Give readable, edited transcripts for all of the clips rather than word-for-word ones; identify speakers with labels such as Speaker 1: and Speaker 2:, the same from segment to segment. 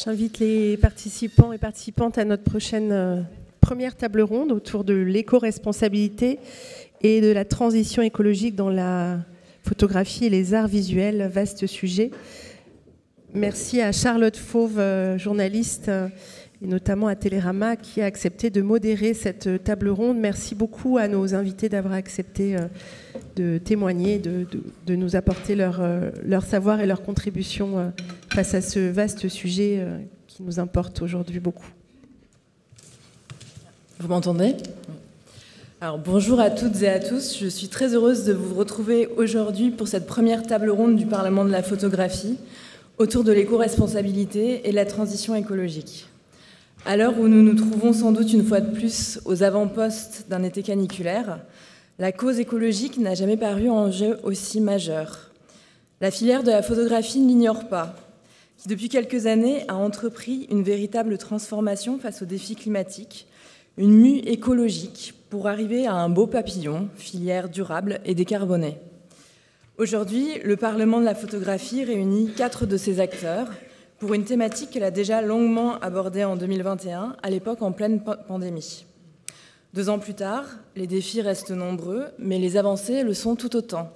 Speaker 1: J'invite les participants et participantes à notre prochaine première table ronde autour de l'éco-responsabilité et de la transition écologique dans la photographie et les arts visuels, vaste sujet. Merci à Charlotte Fauve, journaliste, et notamment à Télérama, qui a accepté de modérer cette table ronde. Merci beaucoup à nos invités d'avoir accepté de témoigner, de nous apporter leur savoir et leur contribution face à ce vaste sujet qui nous importe aujourd'hui beaucoup.
Speaker 2: Vous m'entendez ? Alors, bonjour à toutes et à tous. Je suis très heureuse de vous retrouver aujourd'hui pour cette première table ronde du Parlement de la photographie autour de l'éco-responsabilité et de la transition écologique. À l'heure où nous nous trouvons sans doute une fois de plus aux avant-postes d'un été caniculaire, la cause écologique n'a jamais paru en jeu aussi majeur. La filière de la photographie ne l'ignore pas, qui depuis quelques années a entrepris une véritable transformation face aux défis climatiques, une mue écologique pour arriver à un beau papillon, filière durable et décarbonée. Aujourd'hui, le Parlement de la photographie réunit 4 de ses acteurs pour une thématique qu'elle a déjà longuement abordée en 2021, à l'époque en pleine pandémie. 2 ans plus tard, les défis restent nombreux, mais les avancées le sont tout autant.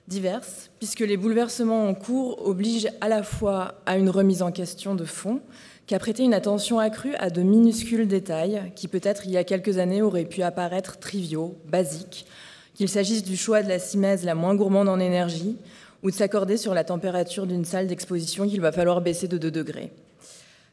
Speaker 2: Diverses, puisque les bouleversements en cours obligent à la fois à une remise en question de fond, qu'à prêter une attention accrue à de minuscules détails qui peut-être il y a quelques années auraient pu apparaître triviaux, basiques, qu'il s'agisse du choix de la simèse la moins gourmande en énergie ou de s'accorder sur la température d'une salle d'exposition qu'il va falloir baisser de 2 degrés.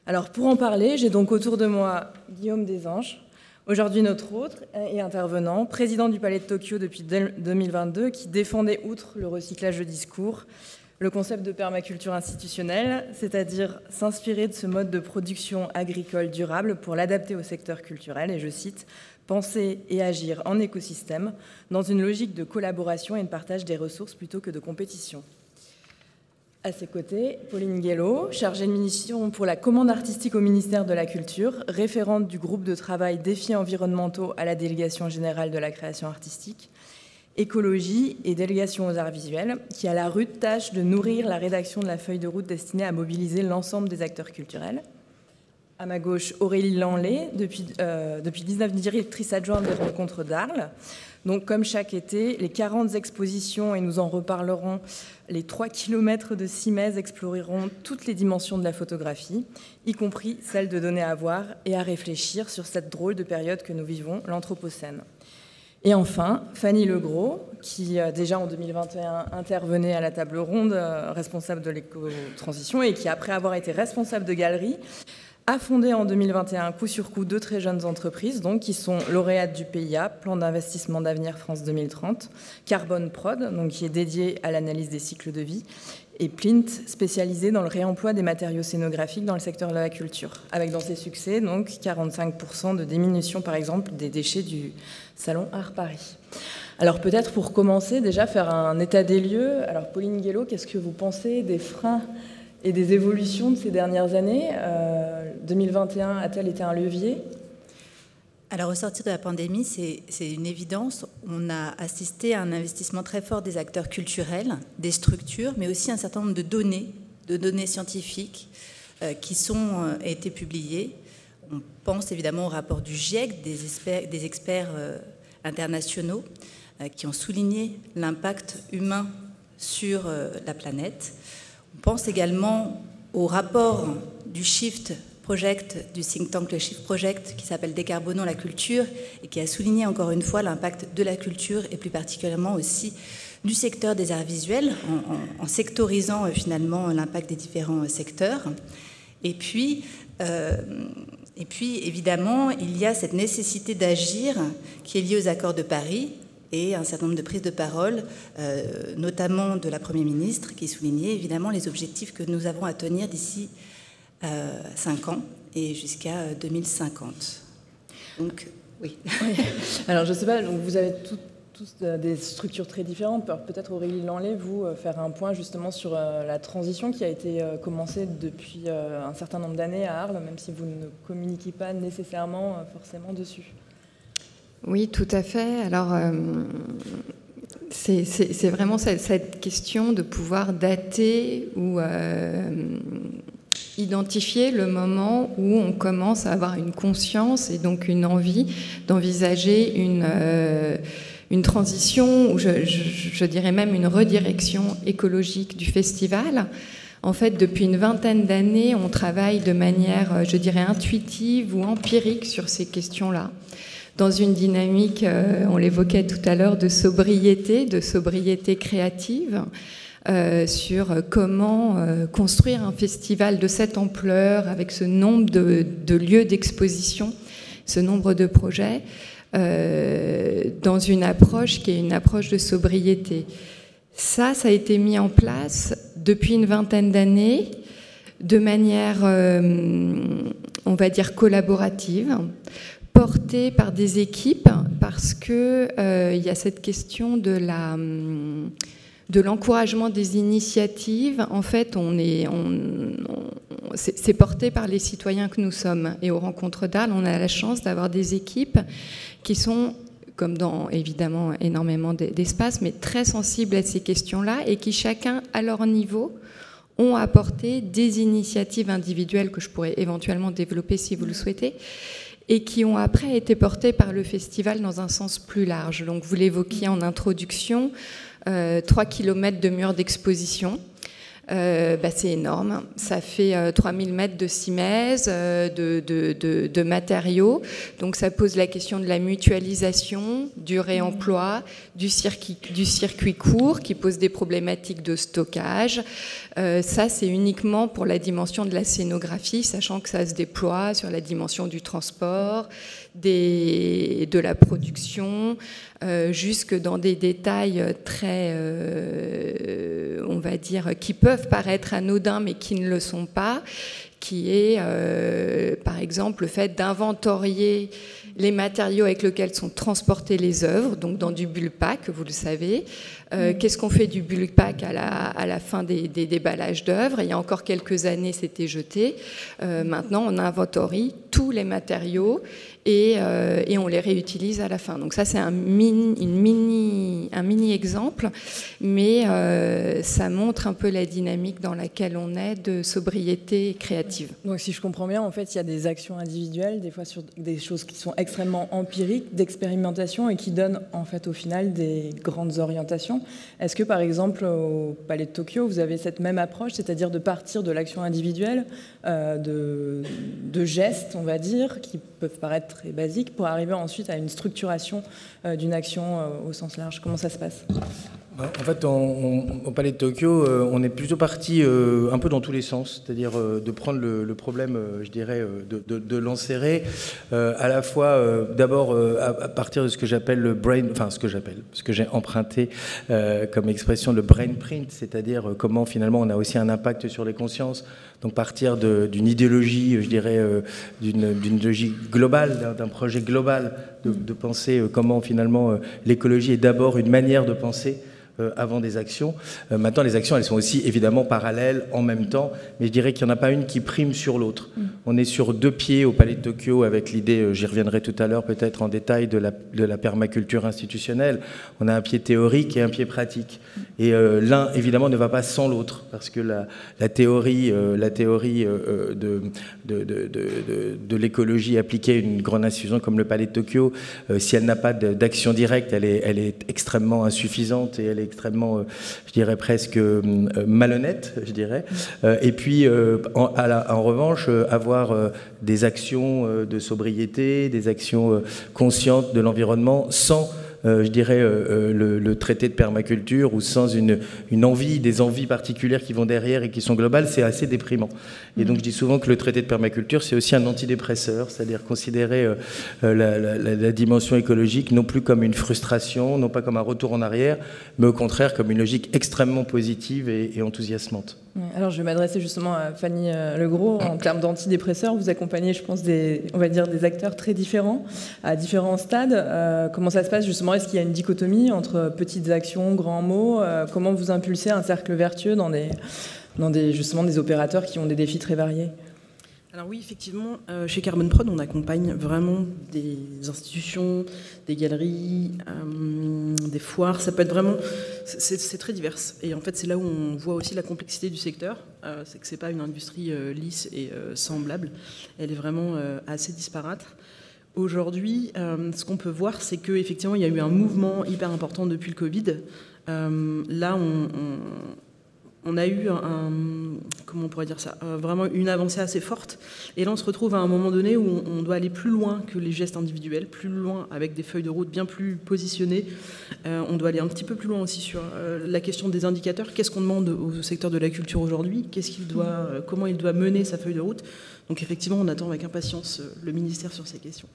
Speaker 2: Alors pour en parler, j'ai donc autour de moi Guillaume Desanges, aujourd'hui notre hôte et intervenant, président du Palais de Tokyo depuis 2022, qui défendait, outre le recyclage de discours, le concept de permaculture institutionnelle, c'est-à-dire s'inspirer de ce mode de production agricole durable pour l'adapter au secteur culturel, et je cite, « penser et agir en écosystème dans une logique de collaboration et de partage des ressources plutôt que de compétition ». À ses côtés, Pauline Guello, chargée de mission pour la commande artistique au ministère de la Culture, référente du groupe de travail défis environnementaux à la délégation générale de la création artistique, écologie et délégation aux arts visuels, qui a la rude tâche de nourrir la rédaction de la feuille de route destinée à mobiliser l'ensemble des acteurs culturels. À ma gauche, Aurélie Lanley, depuis 19 directrice adjointe des rencontres d'Arles. Donc, comme chaque été, les 40 expositions, et nous en reparlerons, les 3 kilomètres de simèse exploreront toutes les dimensions de la photographie, y compris celle de donner à voir et à réfléchir sur cette drôle de période que nous vivons, l'Anthropocène. Et enfin, Fanny Legros, qui déjà en 2021 intervenait à la table ronde, responsable de l'éco-transition, et qui, après avoir été responsable de galerie, a fondé en 2021 coup sur coup 2 très jeunes entreprises, donc, qui sont lauréates du PIA, Plan d'investissement d'avenir France 2030, Carbone Prod, donc, qui est dédié à l'analyse des cycles de vie, et Plint, spécialisé dans le réemploi des matériaux scénographiques dans le secteur de la culture, avec dans ses succès donc 45% de diminution, par exemple, des déchets du Salon Art Paris. Alors peut-être pour commencer, déjà faire un état des lieux. Alors Pauline Guello, qu'est-ce que vous pensez des freins et des évolutions de ces dernières années ? 2021 a-t-elle été un levier ?
Speaker 3: Alors, au sortir de la pandémie, c'est une évidence. On a assisté à un investissement très fort des acteurs culturels, des structures, mais aussi un certain nombre de données scientifiques qui ont été publiées. On pense évidemment au rapport du GIEC, des experts internationaux qui ont souligné l'impact humain sur la planète. On pense également au rapport du Shift Project, du think tank le Shift Project, qui s'appelle Décarbonons la culture, et qui a souligné encore une fois l'impact de la culture, et plus particulièrement aussi du secteur des arts visuels, en sectorisant finalement l'impact des différents secteurs. Et puis, évidemment, il y a cette nécessité d'agir qui est liée aux accords de Paris, et un certain nombre de prises de parole, notamment de la Première ministre, qui soulignait évidemment les objectifs que nous avons à tenir d'ici 5 ans et jusqu'à 2050. Donc, oui.
Speaker 2: Alors, je ne sais pas, donc vous avez tous des structures très différentes. Peut-être Aurélie Lanley, vous, faire un point justement sur la transition qui a été commencée depuis un certain nombre d'années à Arles, même si vous ne communiquez pas nécessairement forcément dessus.
Speaker 4: Oui, tout à fait. Alors, c'est vraiment cette question de pouvoir dater ou identifié le moment où on commence à avoir une conscience et donc une envie d'envisager une transition, ou je dirais même une redirection écologique du festival. En fait, depuis une vingtaine d'années, on travaille de manière, je dirais, intuitive ou empirique sur ces questions-là, dans une dynamique, on l'évoquait tout à l'heure, de sobriété créative, sur comment construire un festival de cette ampleur, avec ce nombre de lieux d'exposition, ce nombre de projets, dans une approche qui est une approche de sobriété. Ça a été mis en place depuis une vingtaine d'années, de manière, on va dire, collaborative, portée par des équipes, parce que il y a cette question de l'encouragement des initiatives. En fait, c'est porté par les citoyens que nous sommes. Et aux Rencontres d'Arles, on a la chance d'avoir des équipes qui sont, comme dans évidemment énormément d'espaces, mais très sensibles à ces questions-là, et qui chacun, à leur niveau, ont apporté des initiatives individuelles que je pourrais éventuellement développer si vous le souhaitez, et qui ont après été portées par le festival dans un sens plus large. Donc vous l'évoquiez en introduction, 3 km de murs d'exposition. C'est énorme. Ça fait 3000 mètres de cimaises, de matériaux. Donc ça pose la question de la mutualisation, du réemploi, du circuit court, qui pose des problématiques de stockage. Ça, c'est uniquement pour la dimension de la scénographie, sachant que ça se déploie sur la dimension du transport, de la production, jusque dans des détails très, on va dire, qui peuvent paraître anodins mais qui ne le sont pas, qui est par exemple le fait d'inventorier les matériaux avec lesquels sont transportées les œuvres, donc dans du bulk pack, vous le savez. Qu'est-ce qu'on fait du bulk pack à la fin des déballages d'œuvres? Il y a encore quelques années, c'était jeté. Maintenant, on inventorie tous les matériaux et on les réutilise à la fin. Donc ça, c'est un mini exemple, mais ça montre un peu la dynamique dans laquelle on est de sobriété créative.
Speaker 2: Donc si je comprends bien, en fait, il y a des actions individuelles, des fois sur des choses qui sont extrêmement empiriques, d'expérimentation, et qui donnent en fait au final des grandes orientations. Est-ce que par exemple au Palais de Tokyo, vous avez cette même approche, c'est-à-dire de partir de l'action individuelle, de gestes, on va dire, qui peuvent paraître très basiques, pour arriver ensuite à une structuration d'une action au sens large? Comment ça se passe?
Speaker 5: En fait, au Palais de Tokyo, on est plutôt parti un peu dans tous les sens, c'est-à-dire de prendre le problème, je dirais, de l'enserrer, à la fois d'abord à partir de ce que j'appelle le brain, enfin ce que j'ai emprunté comme expression, le brain print, c'est-à-dire comment finalement on a aussi un impact sur les consciences. Donc partir d'une idéologie, je dirais, d'une idéologie globale, d'un projet global, de penser comment finalement l'écologie est d'abord une manière de penser avant des actions. Maintenant, les actions, elles sont aussi évidemment parallèles, en même temps, mais je dirais qu'il n'y en a pas une qui prime sur l'autre. On est sur 2 pieds au Palais de Tokyo avec l'idée, j'y reviendrai tout à l'heure peut-être en détail, de la permaculture institutionnelle. On a un pied théorique et un pied pratique. Et l'un, évidemment, ne va pas sans l'autre, parce que la théorie de l'écologie appliquée à une grande institution comme le Palais de Tokyo, si elle n'a pas d'action directe, elle est extrêmement insuffisante et elle est extrêmement, je dirais presque malhonnête, je dirais. Et puis, en revanche, avoir des actions de sobriété, des actions conscientes de l'environnement sans je dirais, le traité de permaculture, ou sans une envie, des envies particulières qui vont derrière et qui sont globales, c'est assez déprimant. Et donc je dis souvent que le traité de permaculture, c'est aussi un antidépresseur, c'est-à-dire considérer la dimension écologique non plus comme une frustration, non pas comme un retour en arrière, mais au contraire comme une logique extrêmement positive et enthousiasmante.
Speaker 2: Alors je vais m'adresser justement à Fanny Legros. En termes d'antidépresseurs, vous accompagnez, je pense, des acteurs très différents, à différents stades. Comment ça se passe justement? Est-ce qu'il y a une dichotomie entre petites actions, grands mots? Comment vous impulsez un cercle vertueux dans justement des opérateurs qui ont des défis très variés?
Speaker 6: Alors oui, effectivement, chez Carbone Prod, on accompagne vraiment des institutions, des galeries, des foires. Ça peut être vraiment... C'est très divers. Et en fait, c'est là où on voit aussi la complexité du secteur. C'est que c'est pas une industrie lisse et semblable. Elle est vraiment assez disparate. Aujourd'hui, ce qu'on peut voir, c'est qu'effectivement, il y a eu un mouvement hyper important depuis le Covid. Là, on a eu comment on pourrait dire ça, vraiment une avancée assez forte. Et là, on se retrouve à un moment donné où on doit aller plus loin que les gestes individuels, plus loin avec des feuilles de route bien plus positionnées. On doit aller un petit peu plus loin aussi sur la question des indicateurs. Qu'est-ce qu'on demande au secteur de la culture aujourd'hui ? Comment il doit mener sa feuille de route ? Donc effectivement, on attend avec impatience le ministère sur ces questions.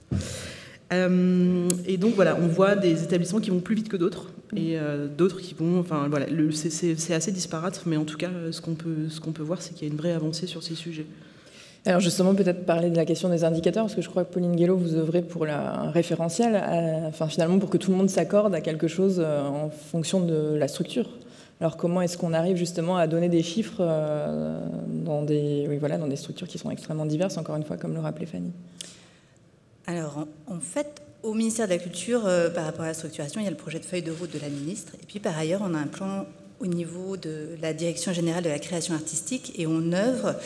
Speaker 6: Et donc voilà, on voit des établissements qui vont plus vite que d'autres et d'autres qui vont, enfin voilà, c'est assez disparate, mais en tout cas, ce qu'on peut voir, c'est qu'il y a une vraie avancée sur ces sujets.
Speaker 2: Alors justement, peut-être parler de la question des indicateurs, parce que je crois que Pauline Guélo, vous œuvrez pour un référentiel, enfin finalement pour que tout le monde s'accorde à quelque chose en fonction de la structure. Alors comment est-ce qu'on arrive justement à donner des chiffres dans des structures qui sont extrêmement diverses, encore une fois, comme le rappelait Fanny ?
Speaker 3: Alors, en fait, au ministère de la Culture, par rapport à la structuration, il y a le projet de feuille de route de la ministre. Et puis, par ailleurs, on a un plan au niveau de la Direction générale de la création artistique et on œuvre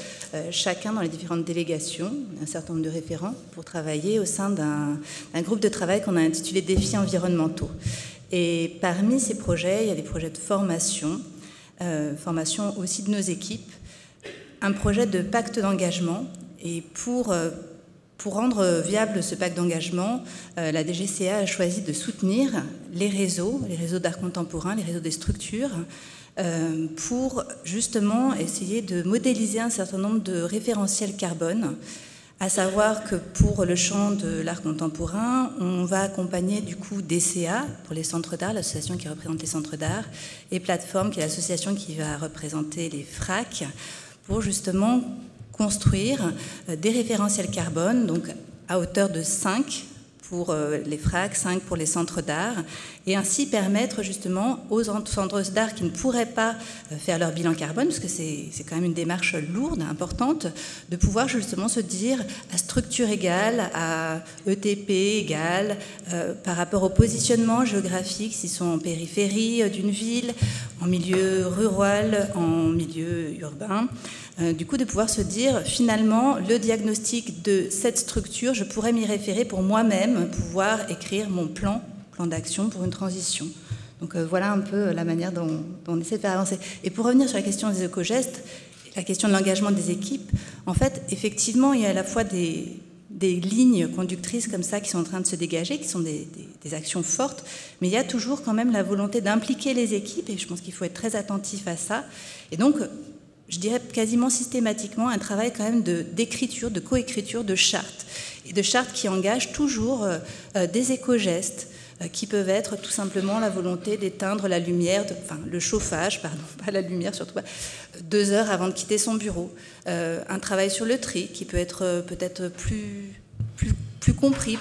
Speaker 3: chacun dans les différentes délégations, un certain nombre de référents, pour travailler au sein d'un groupe de travail qu'on a intitulé Défis environnementaux. Et parmi ces projets, il y a des projets de formation aussi de nos équipes, un projet de pacte d'engagement. Et pour rendre viable ce pacte d'engagement, la DGCA a choisi de soutenir les réseaux d'art contemporain, les réseaux des structures, pour justement essayer de modéliser un certain nombre de référentiels carbone, à savoir que pour le champ de l'art contemporain, on va accompagner du coup DCA pour les centres d'art, l'association qui représente les centres d'art, et Plateforme, qui est l'association qui va représenter les FRAC, pour justement construire des référentiels carbone, donc à hauteur de 5 pour les FRAC, 5 pour les centres d'art, et ainsi permettre justement aux centres d'art qui ne pourraient pas faire leur bilan carbone, parce que c'est quand même une démarche lourde, importante, de pouvoir justement se dire à structure égale, à ETP égale, par rapport au positionnement géographique, s'ils sont en périphérie d'une ville, en milieu rural, en milieu urbain, du coup de pouvoir se dire finalement le diagnostic de cette structure, je pourrais m'y référer pour moi-même pouvoir écrire mon plan d'action pour une transition. Donc voilà un peu la manière dont on essaie de faire avancer. Et pour revenir sur la question des éco-gestes, la question de l'engagement des équipes, en fait effectivement il y a à la fois des lignes conductrices comme ça qui sont en train de se dégager, qui sont des actions fortes, mais il y a toujours quand même la volonté d'impliquer les équipes et je pense qu'il faut être très attentif à ça. Et donc je dirais quasiment systématiquement un travail quand même d'écriture, de coécriture de chartes. Et de chartes qui engagent toujours des éco-gestes qui peuvent être tout simplement la volonté d'éteindre la lumière, le chauffage, pardon, pas la lumière surtout pas, 2 heures avant de quitter son bureau. Un travail sur le tri qui peut être peut-être plus compris,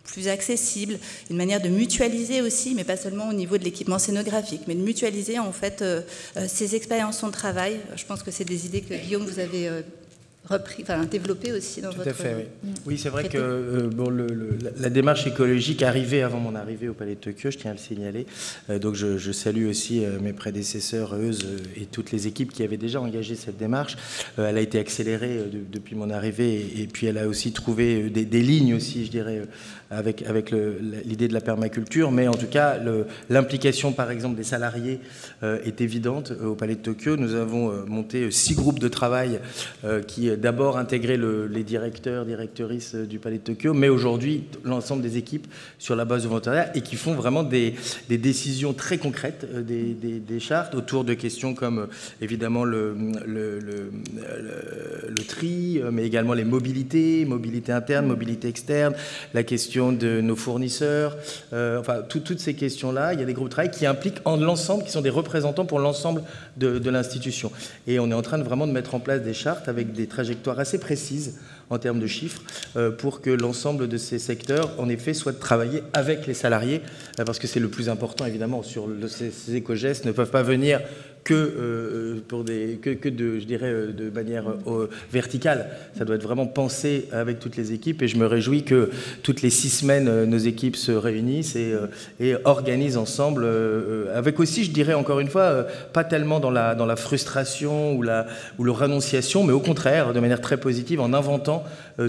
Speaker 3: plus accessible, une manière de mutualiser aussi, mais pas seulement au niveau de l'équipement scénographique, mais de mutualiser en fait ces expériences de travail. Je pense que c'est des idées que Guillaume vous avez développées aussi dans votre...
Speaker 5: Tout à fait, oui. Oui, c'est vrai que la démarche écologique arrivait avant mon arrivée au Palais de Tokyo, je tiens à le signaler. Donc je salue aussi mes prédécesseurs, et toutes les équipes qui avaient déjà engagé cette démarche. Elle a été accélérée depuis mon arrivée et puis elle a aussi trouvé des lignes aussi, je dirais, avec l'idée de la permaculture, mais en tout cas l'implication par exemple des salariés est évidente au Palais de Tokyo. Nous avons monté 6 groupes de travail qui d'abord intégraient les directeurs, directrices du Palais de Tokyo, mais aujourd'hui l'ensemble des équipes sur la base de volontariat et qui font vraiment des décisions très concrètes, des chartes autour de questions comme évidemment le tri, mais également les mobilités interne, mobilité externe, la question de nos fournisseurs, toutes ces questions-là. Il y a des groupes de travail qui impliquent l'ensemble, qui sont des représentants pour l'ensemble de l'institution. Et on est en train de vraiment de mettre en place des chartes avec des trajectoires assez précises en termes de chiffres pour que l'ensemble de ces secteurs, en effet, soient de travailler avec les salariés, parce que c'est le plus important, évidemment. Ces éco-gestes ne peuvent pas venir je dirais, de manière verticale. Ça doit être vraiment pensé avec toutes les équipes, et je me réjouis que toutes les 6 semaines, nos équipes se réunissent et organisent ensemble, avec aussi, je dirais encore une fois, pas tellement dans la frustration ou le renonciation, mais au contraire, de manière très positive, en inventant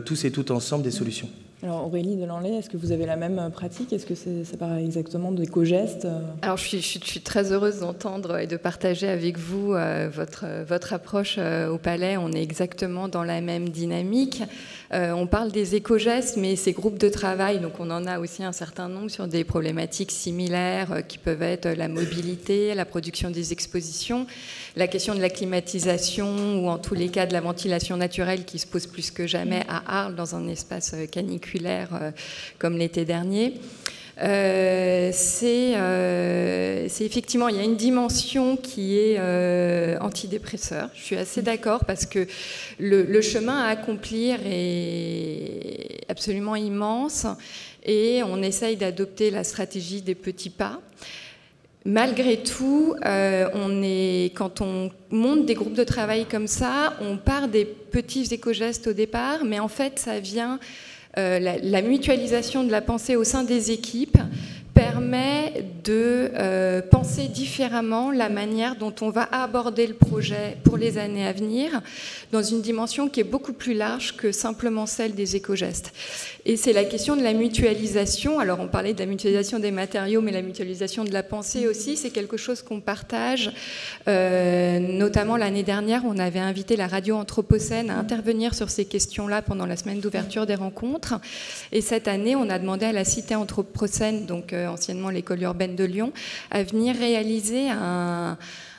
Speaker 5: tous et toutes ensemble des solutions.
Speaker 2: Alors Aurélie Delanlay, est-ce que vous avez la même pratique? Est-ce que ça paraît exactement d'éco-gestes?
Speaker 4: Alors je suis très heureuse d'entendre et de partager avec vous votre approche au Palais. On est exactement dans la même dynamique. On parle des éco-gestes, mais ces groupes de travail, donc on en a aussi un certain nombre sur des problématiques similaires qui peuvent être la mobilité, la production des expositions, la question de la climatisation ou en tous les cas de la ventilation naturelle qui se pose plus que jamais à Arles dans un espace caniculaire comme l'été dernier. C'est effectivement, il y a une dimension qui est antidépresseur. Je suis assez d'accord parce que le chemin à accomplir est absolument immense et on essaye d'adopter la stratégie des petits pas. Malgré tout, quand on monte des groupes de travail comme ça, on part des petits éco-gestes au départ, mais en fait, ça vient... la mutualisation de la pensée au sein des équipes permet de penser différemment la manière dont on va aborder le projet pour les années à venir, dans une dimension qui est beaucoup plus large que simplement celle des éco-gestes. Et c'est la question de la mutualisation. Alors on parlait de la mutualisation des matériaux, mais la mutualisation de la pensée aussi, c'est quelque chose qu'on partage. Notamment l'année dernière, on avait invité la radio Anthropocène à intervenir sur ces questions-là pendant la semaine d'ouverture des rencontres. Et cette année, on a demandé à la Cité Anthropocène, donc anciennement l'école urbaine de Lyon, à venir réaliser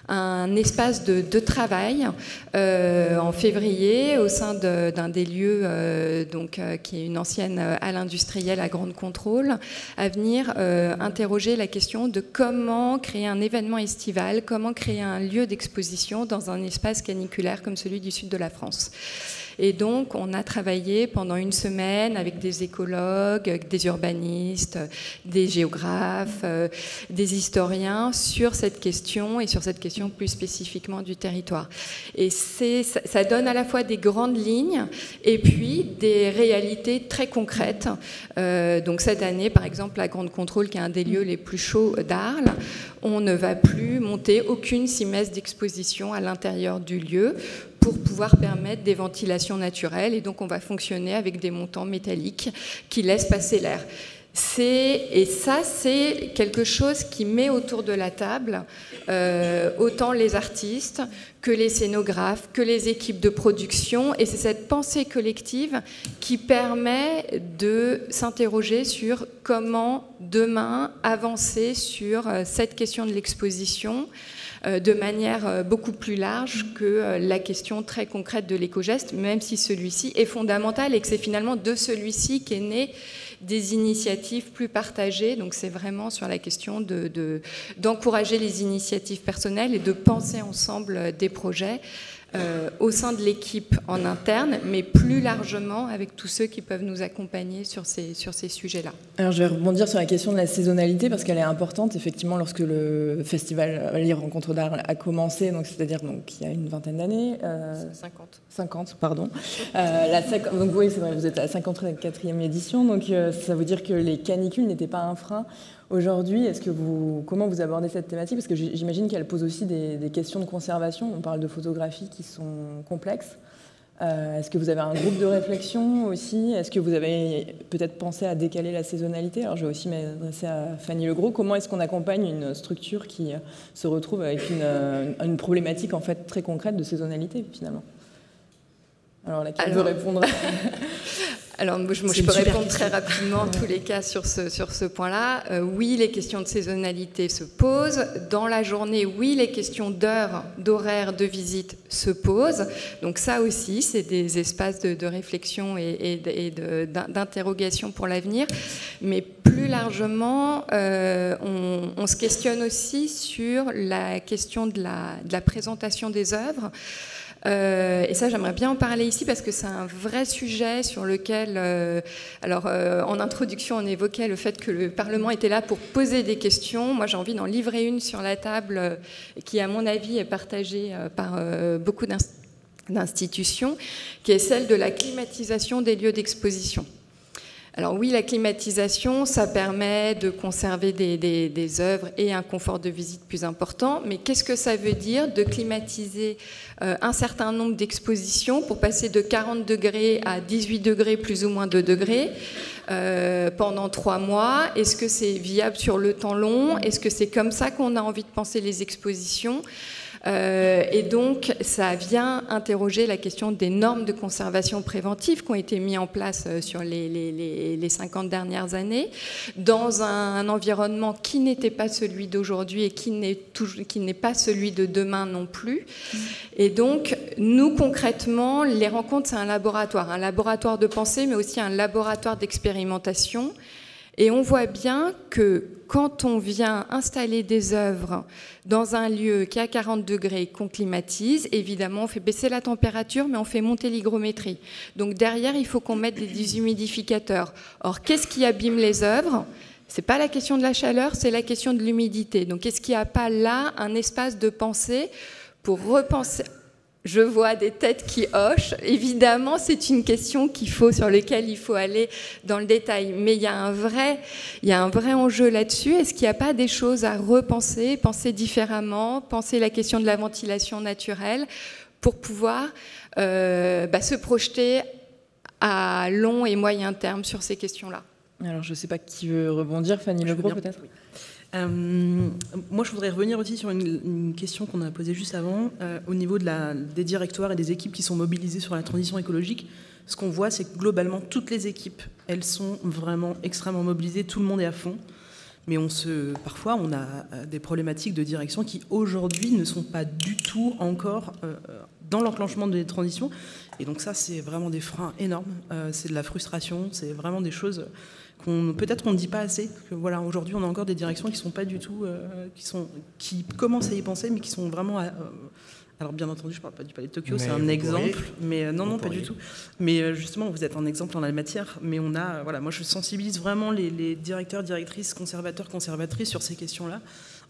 Speaker 4: un espace de travail en février au sein d'un des lieux qui est une ancienne halle industrielle à Grande Contrôle, à venir interroger la question de comment créer un événement estival, comment créer un lieu d'exposition dans un espace caniculaire comme celui du sud de la France. Et donc, on a travaillé pendant une semaine avec des écologues, des urbanistes, des géographes, des historiens sur cette question et sur cette question plus spécifiquement du territoire. Et ça donne à la fois des grandes lignes et puis des réalités très concrètes. Donc cette année, par exemple, la Grande Contrôle, qui est un des lieux les plus chauds d'Arles, on ne va plus monter aucune simesse d'exposition à l'intérieur du lieu pour pouvoir permettre des ventilations naturelles. Et donc, on va fonctionner avec des montants métalliques qui laissent passer l'air. Et ça, c'est quelque chose qui met autour de la table autant les artistes que les scénographes, que les équipes de production. Et c'est cette pensée collective qui permet de s'interroger sur comment, demain, avancer sur cette question de l'exposition de manière beaucoup plus large que la question très concrète de l'éco-geste, même si celui-ci est fondamental et que c'est finalement de celui-ci qu'est né des initiatives plus partagées. Donc c'est vraiment sur la question d'encourager les initiatives personnelles et de penser ensemble des projets au sein de l'équipe en interne, mais plus largement avec tous ceux qui peuvent nous accompagner sur ces sujets-là.
Speaker 2: Alors je vais rebondir sur la question de la saisonnalité parce qu'elle est importante effectivement lorsque le festival Les Rencontres d'Arles a commencé, donc c'est-à-dire il y a une vingtaine d'années. 50, pardon. Donc oui, c'est vrai, vous êtes à la 54e édition, donc ça veut dire que les canicules n'étaient pas un frein. Aujourd'hui, comment vous abordez cette thématique? Parce que j'imagine qu'elle pose aussi des questions de conservation. On parle de photographies qui sont complexes. Est-ce que vous avez un groupe de réflexion aussi? Est-ce que vous avez peut-être pensé à décaler la saisonnalité? Alors, je vais aussi m'adresser à Fanny Legros. Comment est-ce qu'on accompagne une structure qui se retrouve avec une problématique en fait très concrète de saisonnalité finalement? Alors, laquelle veut répondre?
Speaker 4: Alors, je peux répondre très rapidement, en tous les cas, sur ce point-là. Oui, les questions de saisonnalité se posent. Dans la journée, oui, les questions d'heures, d'horaires, de visite se posent. Donc ça aussi, c'est des espaces de réflexion et d'interrogation pour l'avenir. Mais plus largement, on se questionne aussi sur la question de la présentation des œuvres. Et ça, j'aimerais bien en parler ici parce que c'est un vrai sujet sur lequel, en introduction, on évoquait le fait que le Parlement était là pour poser des questions. Moi, j'ai envie d'en livrer une sur la table qui, à mon avis, est partagée par beaucoup d'institutions, qui est celle de la climatisation des lieux d'exposition. Alors oui, la climatisation, ça permet de conserver des œuvres et un confort de visite plus important, mais qu'est-ce que ça veut dire de climatiser un certain nombre d'expositions pour passer de 40 degrés à 18 degrés plus ou moins 2 degrés pendant 3 mois? Est-ce que c'est viable sur le temps long? Est-ce que c'est comme ça qu'on a envie de penser les expositions? Et donc, ça vient interroger la question des normes de conservation préventive qui ont été mises en place sur les 50 dernières années, dans un environnement qui n'était pas celui d'aujourd'hui et qui n'est pas celui de demain non plus. Et donc, nous, concrètement, les rencontres, c'est un laboratoire de pensée, mais aussi un laboratoire d'expérimentation. Et on voit bien que quand on vient installer des œuvres dans un lieu qui est à 40 degrés, qu'on climatise, évidemment, on fait baisser la température, mais on fait monter l'hygrométrie. Donc derrière, il faut qu'on mette des déshumidificateurs. Or, qu'est-ce qui abîme les œuvres ? C'est pas la question de la chaleur, c'est la question de l'humidité. Donc, est-ce qu'il n'y a pas là un espace de pensée pour repenser ? Je vois des têtes qui hochent. Évidemment, c'est une question sur laquelle il faut aller dans le détail. Mais il y a un vrai enjeu là-dessus. Est-ce qu'il n'y a pas des choses à repenser, penser différemment, penser la question de la ventilation naturelle pour pouvoir se projeter à long et moyen terme sur ces questions-là?
Speaker 2: Alors, je ne sais pas qui veut rebondir. Fanny Legros, peut-être?
Speaker 6: Oui. Moi, je voudrais revenir aussi sur une question qu'on a posée juste avant, au niveau des directoires et des équipes qui sont mobilisées sur la transition écologique. Ce qu'on voit, c'est que globalement, toutes les équipes, elles sont vraiment extrêmement mobilisées, tout le monde est à fond. Mais parfois, on a des problématiques de direction qui, aujourd'hui, ne sont pas du tout encore dans l'enclenchement de la transition. Et donc ça, c'est vraiment des freins énormes. C'est de la frustration, c'est vraiment des choses peut-être qu'on ne dit pas assez. Que voilà, aujourd'hui, on a encore des directions qui sont pas du tout, qui commencent à y penser, mais qui sont vraiment. Alors bien entendu, je ne parle pas du Palais de Tokyo, c'est un exemple, mais non, pas du tout. Mais justement, vous êtes un exemple en la matière. Mais moi, je sensibilise vraiment les directeurs, directrices, conservateurs, conservatrices sur ces questions-là.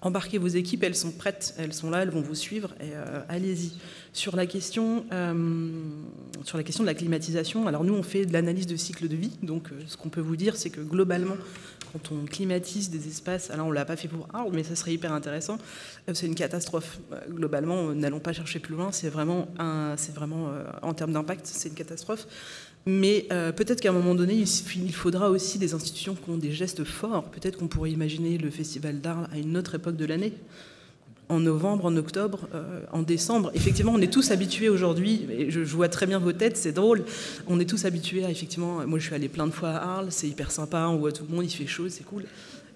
Speaker 6: Embarquez vos équipes, elles sont prêtes, elles sont là, elles vont vous suivre, et allez-y. Sur la question de la climatisation, alors nous, on fait de l'analyse de cycle de vie. Donc, ce qu'on peut vous dire, c'est que globalement, quand on climatise des espaces, alors on ne l'a pas fait pour Arles, mais ça serait hyper intéressant, c'est une catastrophe. Globalement, n'allons pas chercher plus loin, c'est vraiment en termes d'impact, c'est une catastrophe. Mais peut-être qu'à un moment donné, il faudra aussi des institutions qui ont des gestes forts. Peut-être qu'on pourrait imaginer le Festival d'Arles à une autre époque de l'année, en novembre, en octobre, en décembre. Effectivement, on est tous habitués aujourd'hui, et je vois très bien vos têtes, c'est drôle, on est tous habitués à, effectivement, moi je suis allée plein de fois à Arles, c'est hyper sympa, on voit tout le monde, il fait chaud, c'est cool.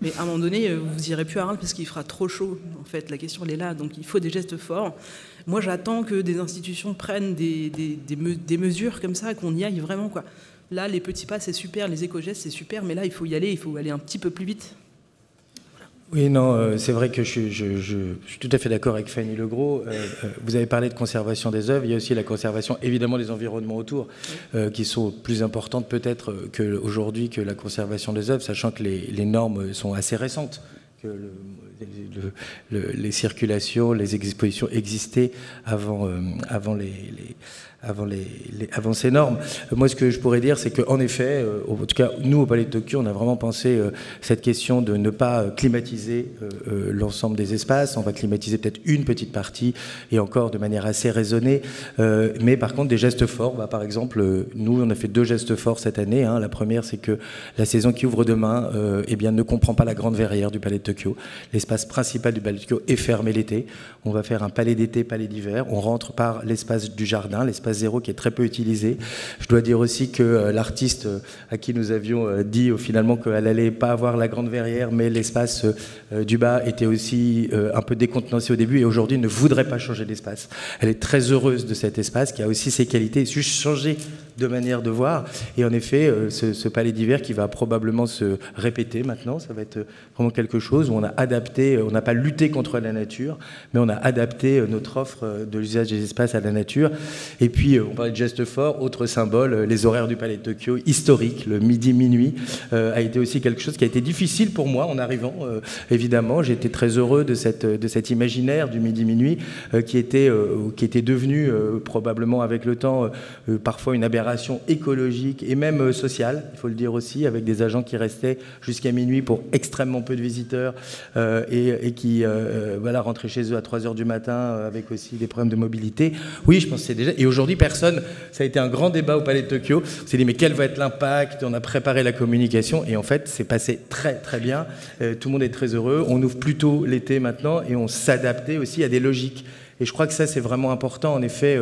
Speaker 6: Mais à un moment donné, vous irez plus à Arles parce qu'il fera trop chaud. En fait, la question, elle est là. Donc, il faut des gestes forts. Moi, j'attends que des institutions prennent des mesures comme ça, qu'on y aille vraiment, quoi. Là, les petits pas, c'est super. Les éco-gestes, c'est super. Mais là, il faut y aller. Il faut aller un petit peu plus vite.
Speaker 5: Oui, non, c'est vrai que je suis tout à fait d'accord avec Fanny Legros. Vous avez parlé de conservation des œuvres. Il y a aussi la conservation, évidemment, des environnements autour, qui sont plus importantes peut-être qu'aujourd'hui que la conservation des œuvres, sachant que les normes sont assez récentes, que les circulations, les expositions existaient avant ces normes. Moi, ce que je pourrais dire, c'est qu'en effet, en tout cas, nous, au Palais de Tokyo, on a vraiment pensé cette question de ne pas climatiser l'ensemble des espaces. On va climatiser peut-être une petite partie, et encore de manière assez raisonnée. Mais par contre, des gestes forts. Par exemple, nous, on a fait 2 gestes forts cette année. La première, c'est que la saison qui ouvre demain ne comprend pas la grande verrière du Palais de Tokyo. L'espace principal du Palais de Tokyo est fermé l'été. On va faire un palais d'été, palais d'hiver. On rentre par l'espace du jardin, l'espace espace zéro qui est très peu utilisé. Je dois dire aussi que l'artiste à qui nous avions dit finalement qu'elle n'allait pas avoir la grande verrière, mais l'espace du bas était aussi un peu décontenancé au début et aujourd'hui ne voudrait pas changer d'espace. Elle est très heureuse de cet espace qui a aussi ses qualités, juste changer de manière de voir. Et en effet, ce palais d'hiver qui va probablement se répéter maintenant, ça va être vraiment quelque chose où on a adapté, on n'a pas lutté contre la nature, mais on a adapté notre offre de l'usage des espaces à la nature. Et puis, on parlait de gestes forts, autre symbole, les horaires du palais de Tokyo, historique, le midi-minuit, a été aussi quelque chose qui a été difficile pour moi en arrivant, évidemment. J'ai été très heureux de cet imaginaire du midi-minuit qui était devenu probablement avec le temps parfois une aberration écologique et même sociale, il faut le dire aussi, avec des agents qui restaient jusqu'à minuit pour extrêmement peu de visiteurs et qui rentraient chez eux à 3h du matin avec aussi des problèmes de mobilité. Oui, je pense que c'est déjà... Et aujourd'hui, personne... Ça a été un grand débat au Palais de Tokyo. On s'est dit, mais quel va être l'impact? On a préparé la communication et en fait, c'est passé très, très bien. Tout le monde est très heureux. On ouvre plutôt l'été maintenant et on s'adaptait aussi à des logiques. Et je crois que ça, c'est vraiment important. En effet,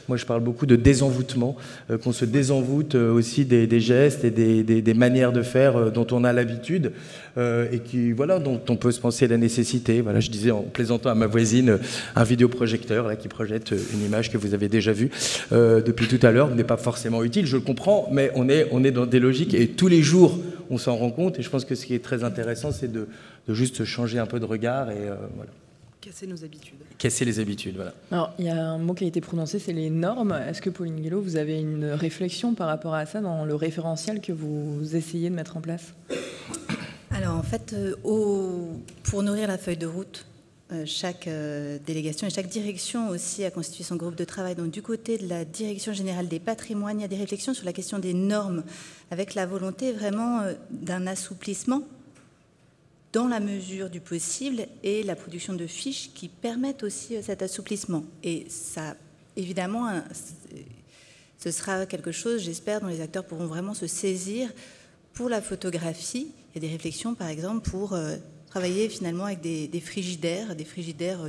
Speaker 5: moi, je parle beaucoup de désenvoûtement, qu'on se désenvoûte aussi des gestes et des manières de faire dont on a l'habitude et dont on peut se penser la nécessité. Voilà, je disais en plaisantant à ma voisine, un vidéoprojecteur là, qui projette une image que vous avez déjà vue depuis tout à l'heure n'est pas forcément utile, je le comprends, mais on est dans des logiques et tous les jours, on s'en rend compte. Et je pense que ce qui est très intéressant, c'est de juste changer un peu de regard et voilà.
Speaker 6: Casser nos habitudes.
Speaker 5: Casser les habitudes, voilà.
Speaker 2: Alors, il y a un mot qui a été prononcé, c'est les normes. Est-ce que, Pauline Guillot, vous avez une réflexion par rapport à ça dans le référentiel que vous essayez de mettre en place?
Speaker 3: Alors, en fait, pour nourrir la feuille de route, chaque délégation et chaque direction aussi a constitué son groupe de travail. Donc, du côté de la Direction générale des patrimoines, il y a des réflexions sur la question des normes, avec la volonté vraiment d'un assouplissement dans la mesure du possible et la production de fiches qui permettent aussi cet assouplissement. Et ça, évidemment, ce sera quelque chose, j'espère, dont les acteurs pourront vraiment se saisir pour la photographie. Il y a des réflexions, par exemple, pour travailler finalement avec des frigidaires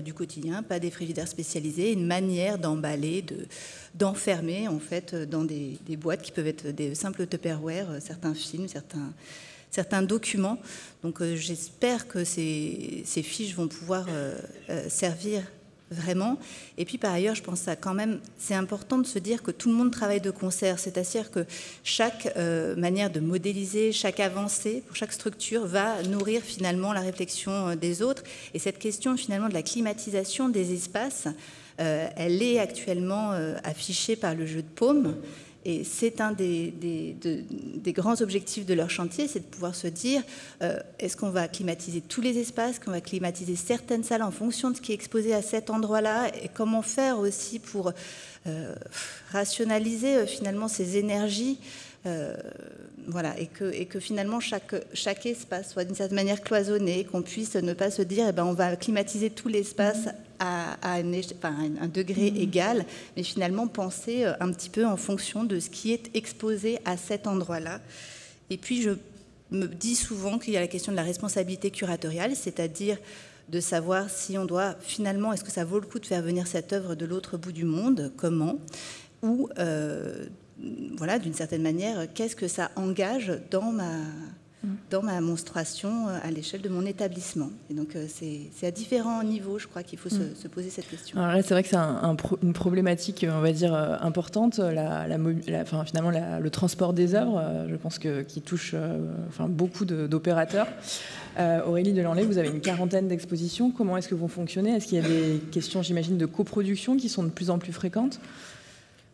Speaker 3: du quotidien, pas des frigidaires spécialisés, une manière d'emballer, d'enfermer en fait dans des boîtes qui peuvent être des simples Tupperware, certains films, certains documents. Donc j'espère que ces fiches vont pouvoir servir vraiment. Et puis par ailleurs, je pense que c'est important de se dire que tout le monde travaille de concert, c'est-à-dire que chaque manière de modéliser, chaque avancée pour chaque structure va nourrir finalement la réflexion des autres. Et cette question finalement de la climatisation des espaces, elle est actuellement affichée par le jeu de paume. Et c'est un des grands objectifs de leur chantier, c'est de pouvoir se dire, est-ce qu'on va climatiser tous les espaces, qu'on va climatiser certaines salles en fonction de ce qui est exposé à cet endroit-là, et comment faire aussi pour rationaliser finalement ces énergies, voilà, et que finalement chaque espace soit d'une certaine manière cloisonné, qu'on puisse ne pas se dire, on va climatiser tout l'espace à un degré égal, mais finalement penser un petit peu en fonction de ce qui est exposé à cet endroit-là. Et puis je me dis souvent qu'il y a la question de la responsabilité curatoriale, c'est-à-dire de savoir si on doit finalement, est-ce que ça vaut le coup de faire venir cette œuvre de l'autre bout du monde, comment, ou voilà, d'une certaine manière, qu'est-ce que ça engage dans ma monstration à l'échelle de mon établissement. Et donc, c'est à différents niveaux, je crois, qu'il faut se poser cette question.
Speaker 2: Alors là, c'est vrai que c'est une problématique, on va dire, importante, finalement, le transport des œuvres, je pense qui touche beaucoup d'opérateurs. Aurélie Delanlay, vous avez une quarantaine d'expositions. Comment est-ce que vous fonctionnez? Est-ce qu'il y a des questions, j'imagine, de coproduction qui sont de plus en plus fréquentes?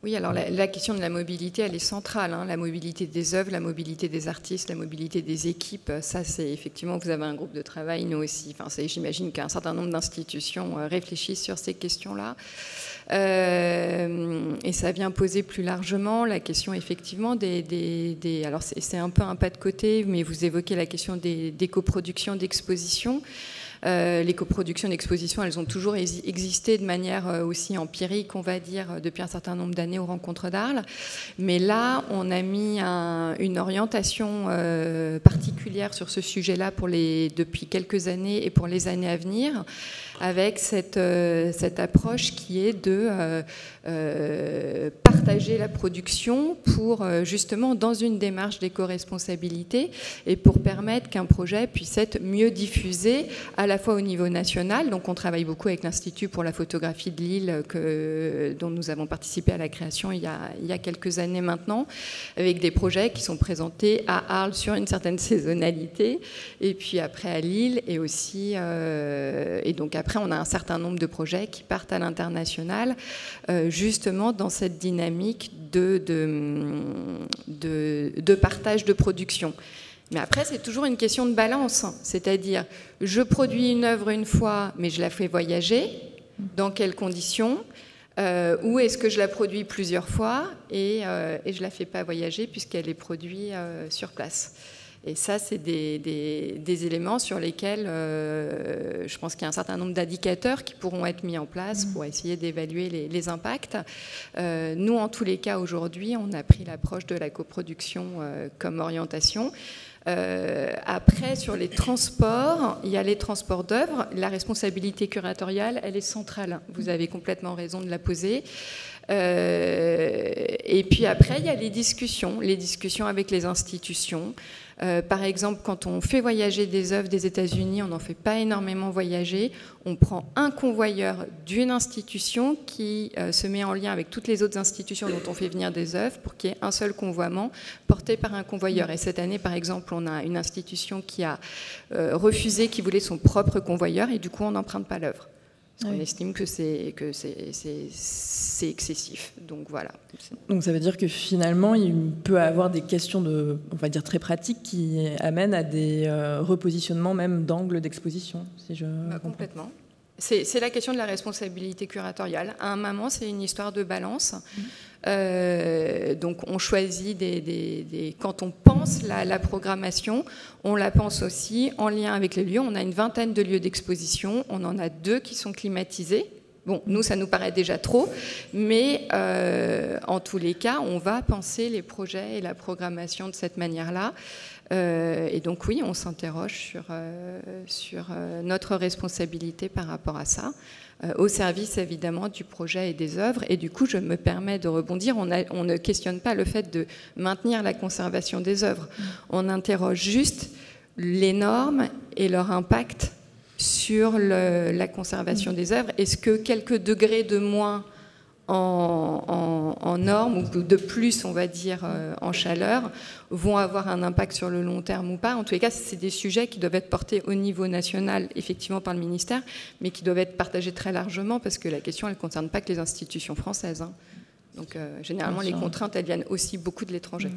Speaker 4: Oui, alors la question de la mobilité, elle est centrale. La mobilité des œuvres, la mobilité des artistes, la mobilité des équipes, ça c'est effectivement, vous avez un groupe de travail, nous aussi. J'imagine qu'un certain nombre d'institutions réfléchissent sur ces questions-là. Et ça vient poser plus largement la question effectivement alors c'est un peu un pas de côté, mais vous évoquez la question des coproductions, d'expositions. Les coproductions d'expositions, elles ont toujours existé de manière aussi empirique, on va dire, depuis un certain nombre d'années aux Rencontres d'Arles. Mais là, on a mis une orientation particulière sur ce sujet-là depuis quelques années et pour les années à venir, avec cette approche qui est de partager la production pour justement dans une démarche d'éco-responsabilité et pour permettre qu'un projet puisse être mieux diffusé à la fois au niveau national. Donc on travaille beaucoup avec l'Institut pour la photographie de Lille dont nous avons participé à la création il y a quelques années maintenant, avec des projets qui sont présentés à Arles sur une certaine saisonnalité et puis après à Lille et aussi et donc après on a un certain nombre de projets qui partent à l'international justement dans cette dynamique de partage de production. Mais après, c'est toujours une question de balance, c'est-à-dire je produis une œuvre une fois, mais je la fais voyager, dans quelles conditions, ou est-ce que je la produis plusieurs fois et je ne la fais pas voyager puisqu'elle est produite sur place. Et ça, c'est des éléments sur lesquels je pense qu'il y a un certain nombre d'indicateurs qui pourront être mis en place pour essayer d'évaluer les impacts. Nous, en tous les cas, aujourd'hui, on a pris l'approche de la coproduction comme orientation. Après, sur les transports, il y a les transports d'œuvres. La responsabilité curatoriale, elle est centrale. Vous avez complètement raison de la poser. Et puis après, il y a les discussions avec les institutions. Par exemple, quand on fait voyager des œuvres des États-Unis, on n'en fait pas énormément voyager. On prend un convoyeur d'une institution qui se met en lien avec toutes les autres institutions dont on fait venir des œuvres pour qu'il y ait un seul convoiement porté par un convoyeur. Et cette année, par exemple, on a une institution qui a refusé, qui voulait son propre convoyeur, et du coup, on n'emprunte pas l'œuvre. On estime que c'est excessif. Donc voilà.
Speaker 6: Donc ça veut dire que finalement, il peut y avoir des questions on va dire très pratiques qui amènent à des repositionnements même d'angles d'exposition, si je comprends.
Speaker 4: Complètement. C'est la question de la responsabilité curatoriale. À un moment, c'est une histoire de balance. Donc on choisit quand on pense la programmation, on la pense aussi en lien avec les lieux. On a une vingtaine de lieux d'exposition, on en a 2 qui sont climatisés. Bon, nous, ça nous paraît déjà trop, mais en tous les cas, on va penser les projets et la programmation de cette manière-là. Et donc oui, on s'interroge sur notre responsabilité par rapport à ça, au service évidemment du projet et des œuvres. Et du coup, je me permets de rebondir, on ne questionne pas le fait de maintenir la conservation des œuvres. On interroge juste les normes et leur impact sur la conservation des œuvres. Est-ce que quelques degrés de moins en normes ou de plus, on va dire, en chaleur, vont avoir un impact sur le long terme ou pas? En tous les cas, c'est des sujets qui doivent être portés au niveau national, effectivement, par le ministère, mais qui doivent être partagés très largement, parce que la question, elle ne concerne pas que les institutions françaises. Donc, généralement, les contraintes, elles viennent aussi beaucoup de l'étranger.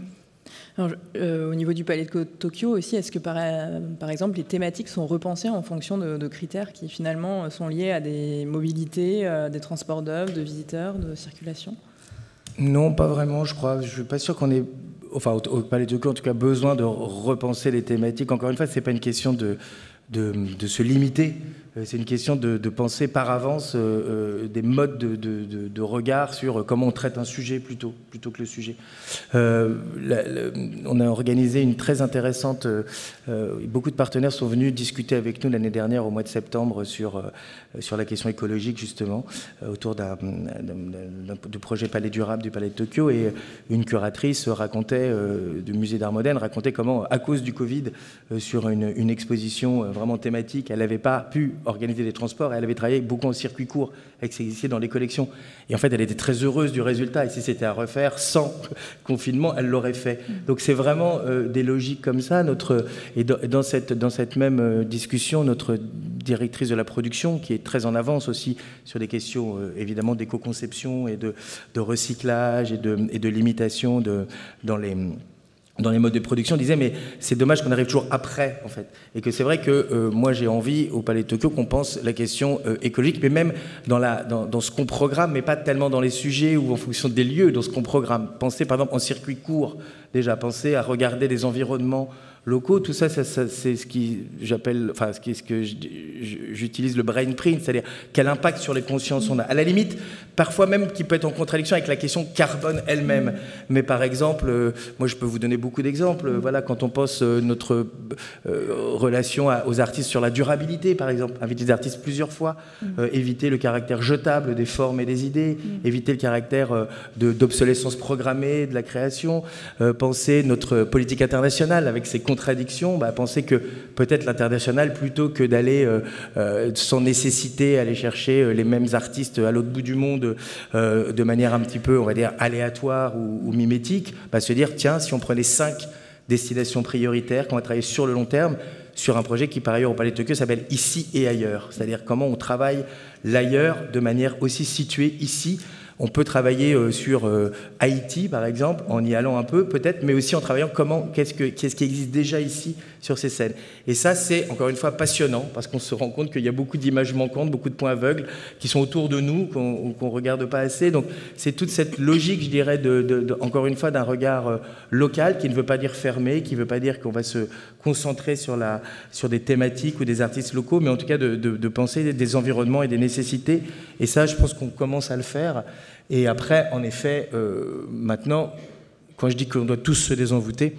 Speaker 6: Alors, au niveau du Palais de Tokyo aussi, est-ce que par exemple les thématiques sont repensées en fonction de critères qui finalement sont liés à des mobilités, des transports d'œuvres, de visiteurs, de circulation?
Speaker 5: Non, pas vraiment, je crois. Je ne suis pas sûr qu'on ait, enfin au Palais de Tokyo en tout cas, besoin de repenser les thématiques. Encore une fois, ce n'est pas une question de se limiter. C'est une question de penser par avance des modes de regard sur comment on traite un sujet plutôt que le sujet. On a organisé une très intéressante... beaucoup de partenaires sont venus discuter avec nous l'année dernière, au mois de septembre, sur la question écologique, justement, autour du projet Palais Durable du Palais de Tokyo. Et une curatrice racontait, du musée d'art moderne, racontait comment, à cause du Covid, sur une exposition vraiment thématique, elle n'avait pas pu organiser des transports et elle avait travaillé beaucoup en circuit court avec ce qui existait dans les collections. Et en fait, elle était très heureuse du résultat. Et si c'était à refaire sans confinement, elle l'aurait fait. Donc c'est vraiment des logiques comme ça. Et dans cette même discussion, notre directrice de la production, qui est très en avance aussi sur des questions évidemment d'éco-conception et de recyclage et de limitation dans les modes de production, disait mais c'est dommage qu'on arrive toujours après en fait, et que c'est vrai que moi j'ai envie au Palais de Tokyo qu'on pense la question écologique, mais même dans ce qu'on programme, mais pas tellement dans les sujets ou en fonction des lieux, dans ce qu'on programme. Penser par exemple en circuit court, déjà penser à regarder des environnements locaux. Tout ça, c'est ce qui j'appelle, enfin, ce que j'utilise le brainprint, c'est-à-dire quel impact sur les consciences on a. À la limite, parfois même qui peut être en contradiction avec la question carbone elle-même. Mais par exemple, moi je peux vous donner beaucoup d'exemples. Voilà, quand on pense notre relation aux artistes sur la durabilité, par exemple, inviter des artistes plusieurs fois, éviter le caractère jetable des formes et des idées, éviter le caractère d'obsolescence programmée de la création, penser notre politique internationale avec ses contradictions, penser que peut-être l'international, plutôt que d'aller sans nécessité aller chercher les mêmes artistes à l'autre bout du monde de manière un petit peu, on va dire, aléatoire ou mimétique, se dire, tiens, si on prenait 5 destinations prioritaires, qu'on va travailler sur le long terme, sur un projet qui, par ailleurs, au Palais de Tokyo, s'appelle Ici et ailleurs. C'est-à-dire comment on travaille l'ailleurs de manière aussi située ici. On peut travailler sur Haïti, par exemple, en y allant un peu, peut-être, mais aussi en travaillant qu'est-ce qui existe déjà ici sur ces scènes. Et ça, c'est, encore une fois, passionnant, parce qu'on se rend compte qu'il y a beaucoup d'images manquantes, beaucoup de points aveugles qui sont autour de nous, qu'on ne regarde pas assez. Donc, c'est toute cette logique, je dirais, encore une fois, d'un regard local, qui ne veut pas dire fermé, qui ne veut pas dire qu'on va se concentrer sur des thématiques ou des artistes locaux, mais en tout cas de penser des environnements et des nécessités. Et ça, je pense qu'on commence à le faire. Et après, en effet, maintenant, quand je dis qu'on doit tous se désenvoûter,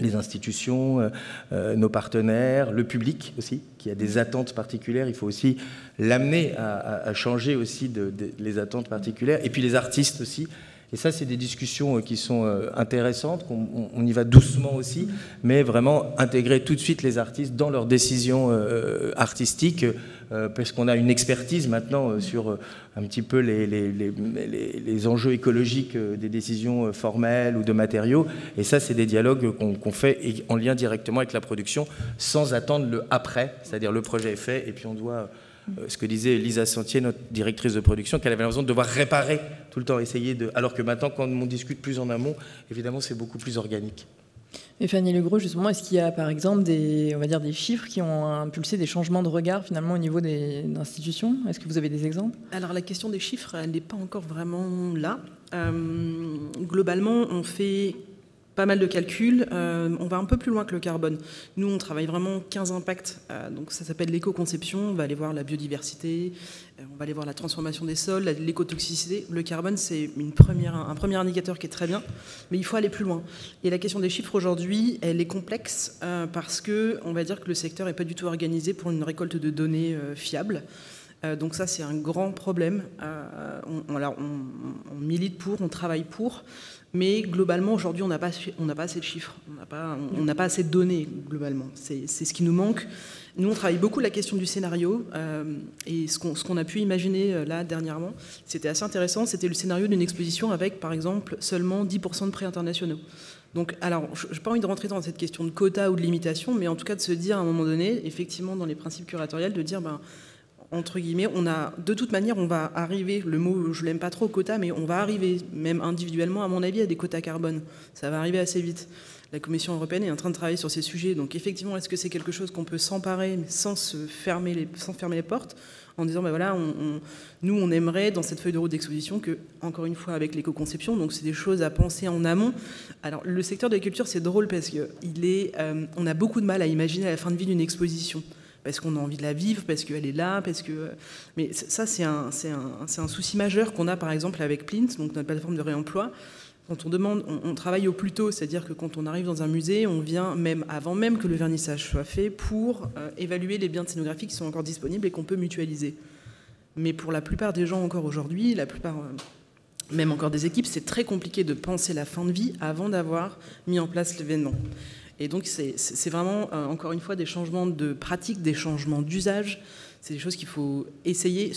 Speaker 5: les institutions, nos partenaires, le public aussi, qui a des attentes particulières, il faut aussi l'amener à changer aussi les attentes particulières, et puis les artistes aussi. Et ça, c'est des discussions qui sont intéressantes, on y va doucement aussi, mais vraiment intégrer tout de suite les artistes dans leurs décisions artistiques, parce qu'on a une expertise maintenant sur un petit peu les enjeux écologiques des décisions formelles ou de matériaux. Et ça, c'est des dialogues qu'on fait en lien directement avec la production, sans attendre le après, c'est-à-dire le projet est fait, et puis on doit... ce que disait Lisa Sentier, notre directrice de production, qu'elle avait l'impression de devoir réparer tout le temps, alors que maintenant, quand on discute plus en amont, évidemment, c'est beaucoup plus organique.
Speaker 2: Et Fanny Legros, justement, est-ce qu'il y a par exemple des chiffres qui ont impulsé des changements de regard finalement au niveau des institutions? Est-ce que vous avez des exemples?
Speaker 6: Alors la question des chiffres, elle n'est pas encore vraiment là. Globalement, on fait pas mal de calculs. On va un peu plus loin que le carbone. Nous, on travaille vraiment 15 impacts. Donc ça s'appelle l'éco-conception. On va aller voir la biodiversité, on va aller voir la transformation des sols, l'écotoxicité. Le carbone, c'est un premier indicateur qui est très bien, mais il faut aller plus loin. Et la question des chiffres aujourd'hui, elle est complexe parce que on va dire que le secteur n'est pas du tout organisé pour une récolte de données fiable. Donc ça, c'est un grand problème. On milite pour, on travaille pour, mais globalement, aujourd'hui, on n'a pas assez de chiffres, on n'a pas assez de données, globalement. C'est ce qui nous manque. Nous, on travaille beaucoup la question du scénario, et ce qu'on a pu imaginer là, dernièrement, c'était assez intéressant, c'était le scénario d'une exposition avec, par exemple, seulement 10% de prix internationaux. Donc, alors, je n'ai pas envie de rentrer dans cette question de quota ou de limitation, mais en tout cas de se dire, à un moment donné, effectivement, dans les principes curatoriels, de dire... entre guillemets, de toute manière, on va arriver, le mot, je l'aime pas trop, quota, mais on va arriver, même individuellement, à mon avis, à des quotas carbone. Ça va arriver assez vite. La Commission européenne est en train de travailler sur ces sujets. Donc, effectivement, est-ce que c'est quelque chose qu'on peut s'emparer sans fermer les portes, en disant, voilà, nous, on aimerait, dans cette feuille de route d'exposition, que, encore une fois, avec l'éco-conception, donc c'est des choses à penser en amont. Alors, le secteur de la culture, c'est drôle parce qu'on a beaucoup de mal à imaginer la fin de vie d'une exposition. Parce qu'on a envie de la vivre, parce qu'elle est là, mais ça, c'est un souci majeur qu'on a, par exemple, avec Plint, donc notre plateforme de réemploi. Quand on travaille au plus tôt, c'est-à-dire que quand on arrive dans un musée, on vient avant même que le vernissage soit fait pour évaluer les biens de scénographie qui sont encore disponibles et qu'on peut mutualiser. Mais pour la plupart des gens encore aujourd'hui, même encore des équipes, c'est très compliqué de penser la fin de vie avant d'avoir mis en place l'événement. Et donc, c'est vraiment, encore une fois, des changements de pratique, des changements d'usage. C'est des choses qu'il faut essayer.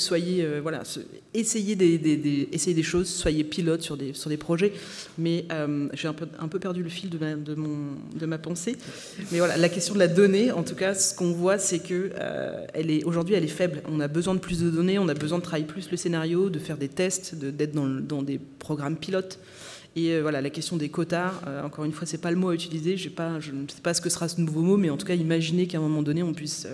Speaker 6: Essayez des choses, soyez pilote sur des projets. Mais j'ai un peu perdu le fil de ma pensée. Mais voilà, la question de la donnée, en tout cas, ce qu'on voit, c'est que aujourd'hui, elle est faible. On a besoin de plus de données, on a besoin de travailler plus le scénario, de faire des tests, d'être dans des programmes pilotes. Et voilà, la question des quotas, encore une fois, c'est pas le mot à utiliser. Je ne sais pas ce que sera ce nouveau mot, mais en tout cas, imaginez qu'à un moment donné, on puisse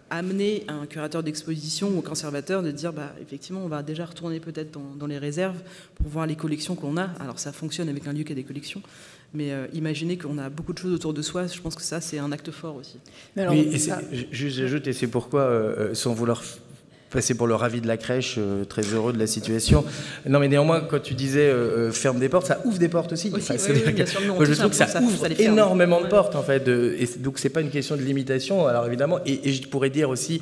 Speaker 6: amener un curateur d'exposition ou un conservateur de dire, effectivement, on va déjà retourner peut-être dans les réserves pour voir les collections qu'on a. Alors, ça fonctionne avec un lieu qui a des collections, Mais imaginez qu'on a beaucoup de choses autour de soi, je pense que ça, c'est un acte fort aussi.
Speaker 2: Mais alors,
Speaker 5: Oui, j'ajoute, et c'est pourquoi, sans vouloir passer pour le ravi de la crèche, très heureux de la situation. Non, mais néanmoins, quand tu disais ferme des portes, ça ouvre des portes aussi.
Speaker 6: Aussi,
Speaker 5: Enfin,
Speaker 6: oui, bien sûr, nous,
Speaker 5: je trouve que ça ouvre
Speaker 6: les ferme.
Speaker 5: énormément de portes, en fait. Et donc, c'est pas une question de limitation, alors évidemment. Et je pourrais dire aussi,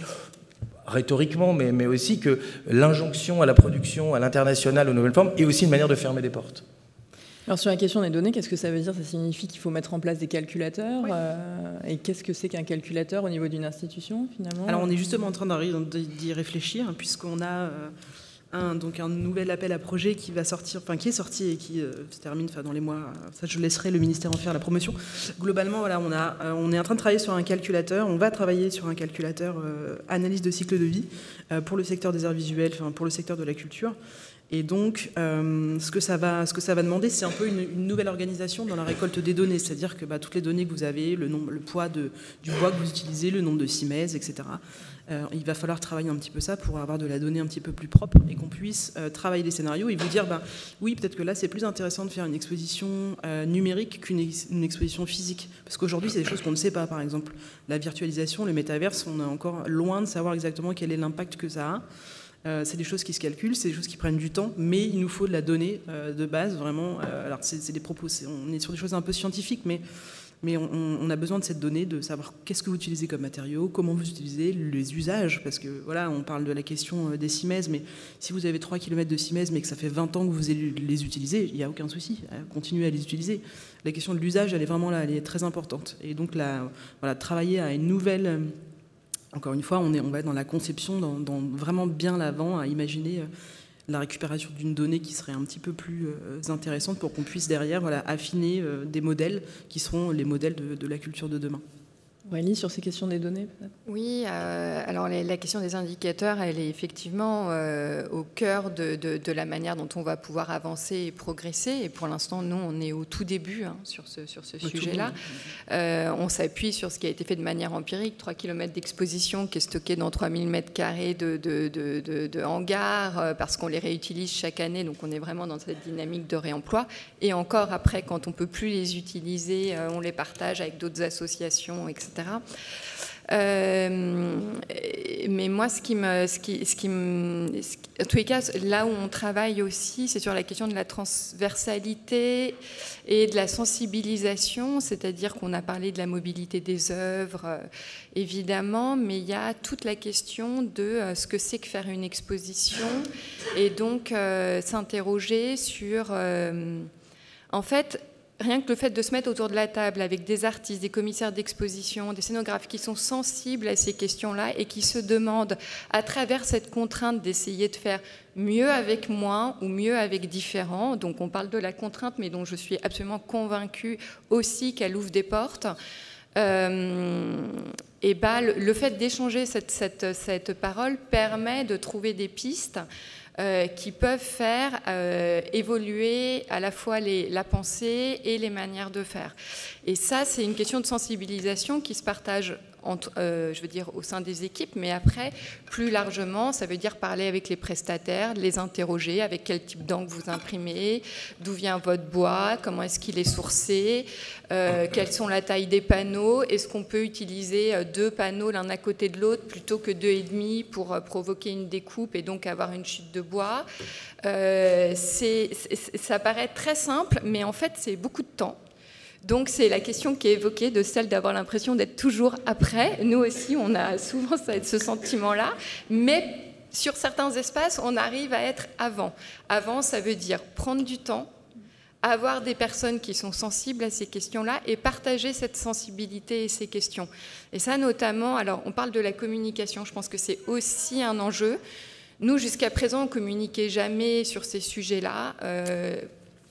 Speaker 5: rhétoriquement, mais aussi que l'injonction à la production, à l'international, aux nouvelles formes, est aussi une manière de fermer des portes.
Speaker 2: Alors sur la question des données, qu'est-ce que ça veut dire? Ça signifie qu'il faut mettre en place des calculateurs. Et qu'est-ce que c'est qu'un calculateur au niveau d'une institution, finalement?
Speaker 6: Alors on est justement en train d'y réfléchir, puisqu'on a un nouvel appel à projet qui va sortir, qui est sorti et qui se termine dans les mois. Ça, je laisserai le ministère en faire la promotion. Globalement, voilà, on est en train de travailler sur un calculateur. On va travailler sur un calculateur analyse de cycle de vie pour le secteur des arts visuels, pour le secteur de la culture. Et donc, ce que ça va demander, c'est un peu une nouvelle organisation dans la récolte des données. C'est-à-dire que toutes les données que vous avez, le poids du bois que vous utilisez, le nombre de simèses, etc., il va falloir travailler un petit peu ça pour avoir de la donnée un petit peu plus propre et qu'on puisse travailler les scénarios et vous dire, oui, peut-être que là, c'est plus intéressant de faire une exposition numérique qu'une exposition physique. Parce qu'aujourd'hui, c'est des choses qu'on ne sait pas. Par exemple, la virtualisation, le métaverse, on est encore loin de savoir exactement quel est l'impact que ça a. C'est des choses qui se calculent, c'est des choses qui prennent du temps, mais il nous faut de la donnée de base, vraiment. Alors, c'est des propos, on est sur des choses un peu scientifiques, mais on a besoin de cette donnée, de savoir qu'est-ce que vous utilisez comme matériaux, comment vous utilisez, les usages, parce que voilà, on parle de la question des simèses, mais si vous avez 3 km de simèses, mais que ça fait 20 ans que vous les utilisez, il n'y a aucun souci, continuez à les utiliser. La question de l'usage, elle est vraiment là, elle est très importante. Et donc, travailler à une nouvelle... Encore une fois, on va être dans la conception, dans vraiment bien l'avant, à imaginer la récupération d'une donnée qui serait un petit peu plus intéressante pour qu'on puisse derrière affiner des modèles qui seront les modèles de la culture de demain.
Speaker 2: Aurélie, sur ces questions des données, peut-être?
Speaker 4: Oui, alors la question des indicateurs, elle est effectivement au cœur de la manière dont on va pouvoir avancer et progresser. Et pour l'instant, nous, on est au tout début sur ce sujet-là. On s'appuie sur ce qui a été fait de manière empirique, 3 km d'exposition qui est stocké dans 3000 m² de hangars, parce qu'on les réutilise chaque année. Donc on est vraiment dans cette dynamique de réemploi. Et encore après, quand on ne peut plus les utiliser, on les partage avec d'autres associations, etc. Mais moi, en tous les cas, là où on travaille aussi, c'est sur la question de la transversalité et de la sensibilisation, c'est-à-dire qu'on a parlé de la mobilité des œuvres, évidemment, mais il y a toute la question de ce que c'est que faire une exposition et donc s'interroger sur, en fait, rien que le fait de se mettre autour de la table avec des artistes, des commissaires d'exposition, des scénographes qui sont sensibles à ces questions-là et qui se demandent, à travers cette contrainte, d'essayer de faire mieux avec moins ou mieux avec différents. Donc on parle de la contrainte, mais dont je suis absolument convaincue aussi qu'elle ouvre des portes. Le fait d'échanger cette parole permet de trouver des pistes qui peuvent faire évoluer à la fois la pensée et les manières de faire. Et ça, c'est une question de sensibilisation qui se partage je veux dire, au sein des équipes, mais après, plus largement, ça veut dire parler avec les prestataires, les interroger, avec quel type d'encre vous imprimez, d'où vient votre bois, comment est-ce qu'il est sourcé, quelles sont la taille des panneaux, est-ce qu'on peut utiliser 2 panneaux l'un à côté de l'autre plutôt que 2,5 pour provoquer une découpe et donc avoir une chute de bois. Ça paraît très simple, mais en fait, c'est beaucoup de temps. Donc c'est la question qui est évoquée de celle d'avoir l'impression d'être toujours après. Nous aussi, on a souvent ce sentiment-là, mais sur certains espaces, on arrive à être avant. Avant, ça veut dire prendre du temps, avoir des personnes qui sont sensibles à ces questions-là et partager cette sensibilité et ces questions. Et ça, notamment, alors on parle de la communication, je pense que c'est aussi un enjeu. Nous, jusqu'à présent, on ne communiquait jamais sur ces sujets-là,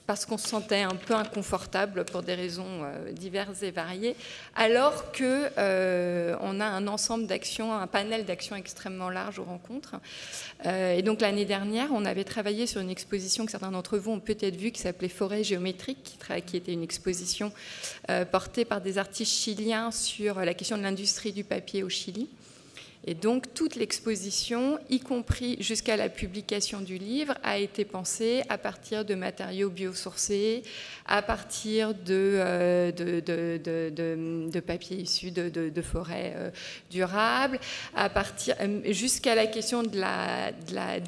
Speaker 4: parce qu'on se sentait un peu inconfortable pour des raisons diverses et variées, alors qu'on a un ensemble d'actions, un panel d'actions extrêmement large aux rencontres. Et donc l'année dernière, on avait travaillé sur une exposition que certains d'entre vous ont peut-être vue, qui s'appelait Forêt géométrique, qui était une exposition portée par des artistes chiliens sur la question de l'industrie du papier au Chili. Et donc toute l'exposition, y compris jusqu'à la publication du livre, a été pensée à partir de matériaux biosourcés, à partir de papier issu de forêts durables, jusqu'à la question de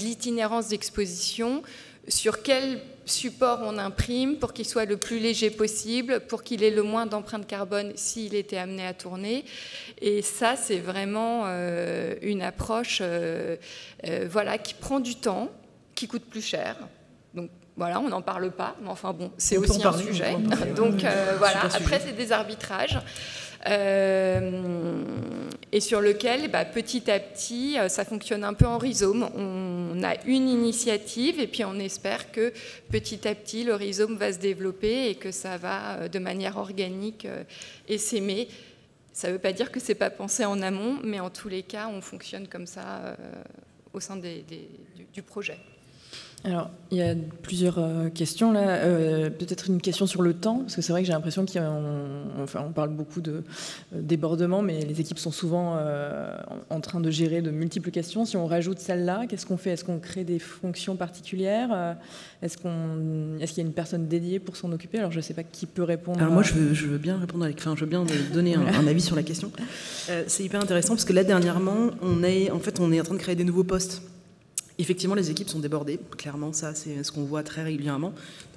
Speaker 4: l'itinérance d'exposition, sur quel support on imprime pour qu'il soit le plus léger possible, pour qu'il ait le moins d'empreinte carbone s'il était amené à tourner. Et ça, c'est vraiment une approche qui prend du temps, qui coûte plus cher. Donc voilà, on n'en parle pas, mais enfin bon, c'est aussi un sujet. Donc voilà, après c'est des arbitrages. Et sur lequel, petit à petit, ça fonctionne un peu en rhizome. On a une initiative et puis on espère que petit à petit, le rhizome va se développer et que ça va, de manière organique, essaimer. Ça ne veut pas dire que ce n'est pas pensé en amont, mais en tous les cas, on fonctionne comme ça au sein du projet.
Speaker 6: Alors, il y a plusieurs questions là. Peut-être une question sur le temps, parce que c'est vrai que j'ai l'impression on parle beaucoup de débordement, mais les équipes sont souvent en train de gérer de multiples questions. Si on rajoute celle-là, qu'est-ce qu'on fait? Est-ce qu'on crée des fonctions particulières? Est-ce qu'il y a une personne dédiée pour s'en occuper? Alors, je ne sais pas qui peut répondre. Alors moi, je veux bien répondre je veux bien donner un avis sur la question. C'est hyper intéressant parce que là, dernièrement, on est en train de créer des nouveaux postes. Effectivement, les équipes sont débordées. Clairement, ça, c'est ce qu'on voit très régulièrement.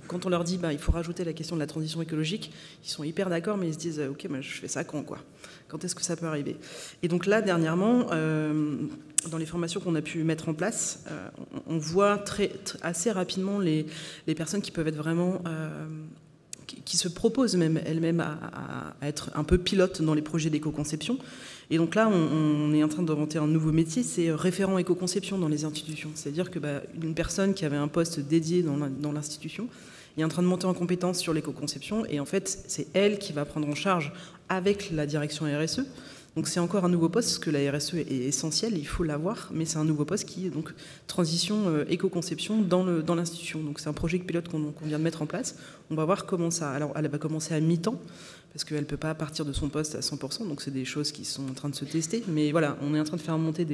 Speaker 6: Quand on leur dit il faut rajouter la question de la transition écologique, ils sont hyper d'accord, mais ils se disent « Ok, je fais ça quand, quoi ? Quand est-ce que ça peut arriver ?» Et donc là, dernièrement, dans les formations qu'on a pu mettre en place, on voit assez rapidement les personnes qui peuvent être vraiment... qui se proposent même elles-mêmes à être un peu pilotes dans les projets d'éco-conception. Et donc là, on est en train d'inventer un nouveau métier, c'est référent éco-conception dans les institutions. C'est-à-dire que une personne qui avait un poste dédié dans l'institution est en train de monter en compétence sur l'éco-conception, et en fait, c'est elle qui va prendre en charge avec la direction RSE. Donc c'est encore un nouveau poste, parce que la RSE est essentielle, il faut l'avoir, mais c'est un nouveau poste qui est donc transition éco-conception dans l'institution. Donc c'est un projet pilote qu'on vient de mettre en place. On va voir comment ça... Alors elle va commencer à mi-temps, parce qu'elle ne peut pas partir de son poste à 100%, donc c'est des choses qui sont en train de se tester. Mais voilà, on est en train de faire monter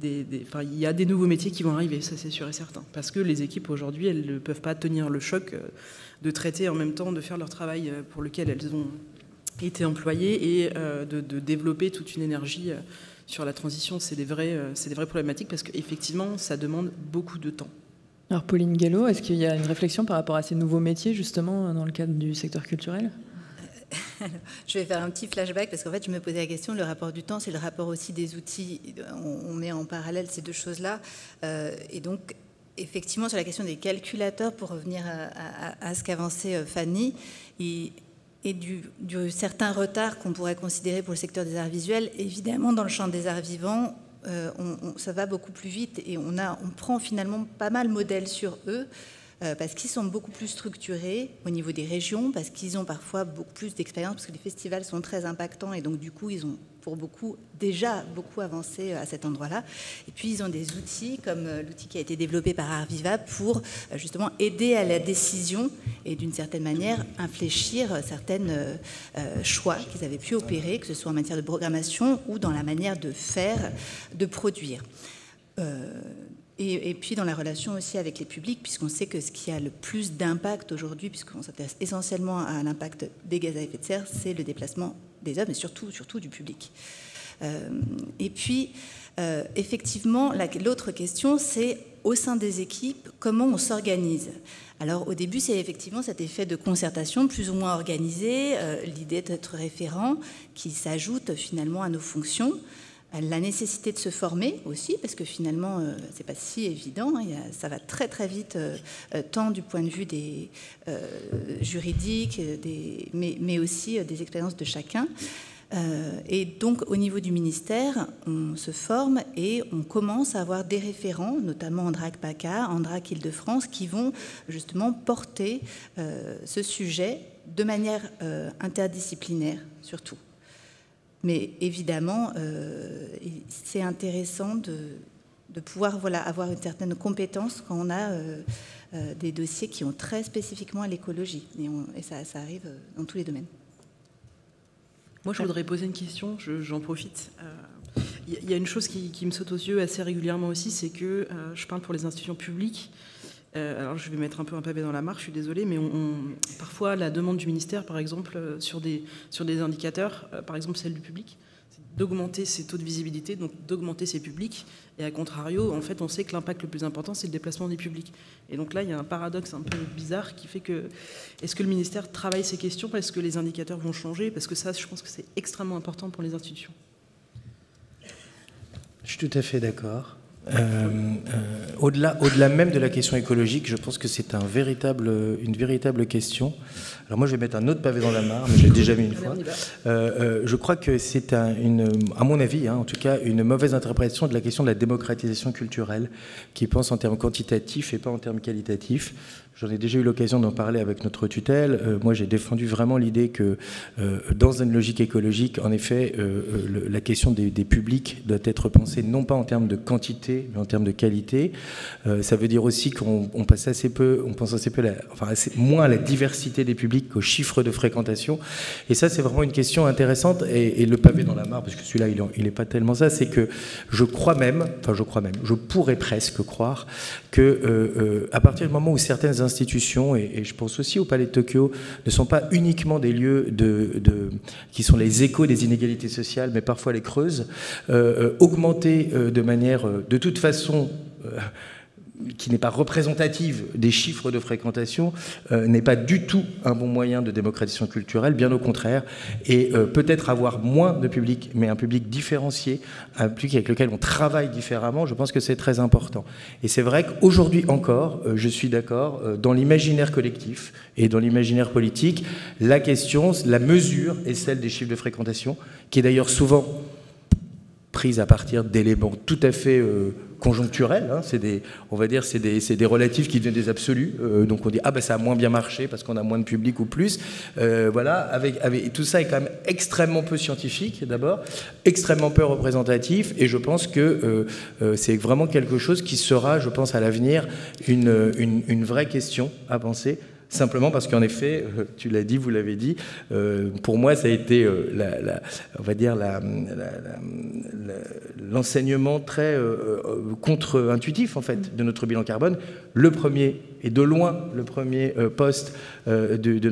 Speaker 6: il y a des nouveaux métiers qui vont arriver, ça c'est sûr et certain. Parce que les équipes aujourd'hui, elles ne peuvent pas tenir le choc de traiter en même temps, de faire leur travail pour lequel elles ont été employées et de développer toute une énergie sur la transition. C'est des vraies problématiques parce qu'effectivement, ça demande beaucoup de temps.
Speaker 7: Alors Pauline Guello, est-ce qu'il y a une réflexion par rapport à ces nouveaux métiers justement dans le cadre du secteur culturel ?
Speaker 3: Je vais faire un petit flashback parce qu'en fait, je me posais la question, le rapport du temps, c'est le rapport aussi des outils. On met en parallèle ces deux choses-là. Et donc, effectivement, sur la question des calculateurs, pour revenir à ce qu'avançait Fanny, et du certain retard qu'on pourrait considérer pour le secteur des arts visuels, évidemment, dans le champ des arts vivants, ça va beaucoup plus vite et on prend finalement pas mal modèle sur eux. Parce qu'ils sont beaucoup plus structurés au niveau des régions, parce qu'ils ont parfois beaucoup plus d'expérience, parce que les festivals sont très impactants et donc du coup ils ont pour beaucoup déjà beaucoup avancé à cet endroit-là. Et puis ils ont des outils comme l'outil qui a été développé par Arviva pour justement aider à la décision et d'une certaine manière infléchir certains choix qu'ils avaient pu opérer, que ce soit en matière de programmation ou dans la manière de faire, de produire. Et puis dans la relation aussi avec les publics, puisqu'on sait que ce qui a le plus d'impact aujourd'hui, puisqu'on s'intéresse essentiellement à l'impact des gaz à effet de serre, c'est le déplacement des œuvres, mais surtout du public. Et puis, effectivement, l'autre question, c'est au sein des équipes, comment on s'organise. Alors au début, c'est effectivement cet effet de concertation plus ou moins organisé, l'idée d'être référent qui s'ajoute finalement à nos fonctions. La nécessité de se former aussi, parce que finalement, c'est pas si évident. Ça va très très vite, tant du point de vue des juridiques, mais aussi des expériences de chacun. Et donc, au niveau du ministère, on se forme et on commence à avoir des référents, notamment Andrac PACA, Andrac Île-de-France, qui vont justement porter ce sujet de manière interdisciplinaire, surtout. Mais évidemment, c'est intéressant de pouvoir avoir une certaine compétence quand on a des dossiers qui ont très spécifiquement à l'écologie. Et ça arrive dans tous les domaines.
Speaker 6: Moi, je voudrais poser une question, j'en profite. Il Il y a une chose qui me saute aux yeux assez régulièrement aussi, c'est que je parle pour les institutions publiques. Alors je vais mettre un peu un pavé dans la mare, je suis désolée, mais parfois la demande du ministère, par exemple, sur des indicateurs, par exemple celle du public, c'est d'augmenter ses taux de visibilité, donc d'augmenter ses publics, et à contrario, en fait, on sait que l'impact le plus important, c'est le déplacement des publics. Et donc là, il y a un paradoxe un peu bizarre qui fait que, est-ce que le ministère travaille ces questions parce que les indicateurs vont changer? Parce que ça, je pense que c'est extrêmement important pour les institutions.
Speaker 5: Je suis tout à fait d'accord. Au-delà même de la question écologique, je pense que c'est une véritable question. Alors moi, je vais mettre un autre pavé dans la mare, mais je l'ai déjà mis une fois. Je crois que c'est, à mon avis, en tout cas, une mauvaise interprétation de la question de la démocratisation culturelle, qui pense en termes quantitatifs et pas en termes qualitatifs. J'en ai déjà eu l'occasion d'en parler avec notre tutelle. Moi, j'ai défendu vraiment l'idée que, dans une logique écologique, en effet, la question des publics doit être pensée non pas en termes de quantité, mais en termes de qualité. Ça veut dire aussi qu'on pense assez moins à la diversité des publics qu'aux chiffres de fréquentation. Et ça, c'est vraiment une question intéressante. Et le pavé dans la mare, parce que celui-là, il n'est pas tellement ça, c'est que je pourrais presque croire que, à partir du moment où certaines institutions, et je pense aussi au Palais de Tokyo, ne sont pas uniquement des lieux qui sont les échos des inégalités sociales, mais parfois les creusent, augmenter de manière, de toute façon, qui n'est pas représentative des chiffres de fréquentation, n'est pas du tout un bon moyen de démocratisation culturelle, bien au contraire, et peut-être avoir moins de public, mais un public différencié, un public avec lequel on travaille différemment, je pense que c'est très important. Et c'est vrai qu'aujourd'hui encore, je suis d'accord, dans l'imaginaire collectif et dans l'imaginaire politique, la question, la mesure est celle des chiffres de fréquentation, qui est d'ailleurs souvent prise à partir d'éléments tout à fait conjoncturels, hein. C'est des relatifs qui deviennent des absolus, donc on dit ça a moins bien marché parce qu'on a moins de public ou plus, voilà, tout ça est quand même extrêmement peu scientifique d'abord, extrêmement peu représentatif, et je pense que c'est vraiment quelque chose qui sera, je pense, à l'avenir une vraie question à penser. Simplement parce qu'en effet, tu l'as dit, vous l'avez dit, pour moi, ça a été, l'enseignement très contre-intuitif, en fait, de notre bilan carbone. Le premier, et de loin, le premier poste de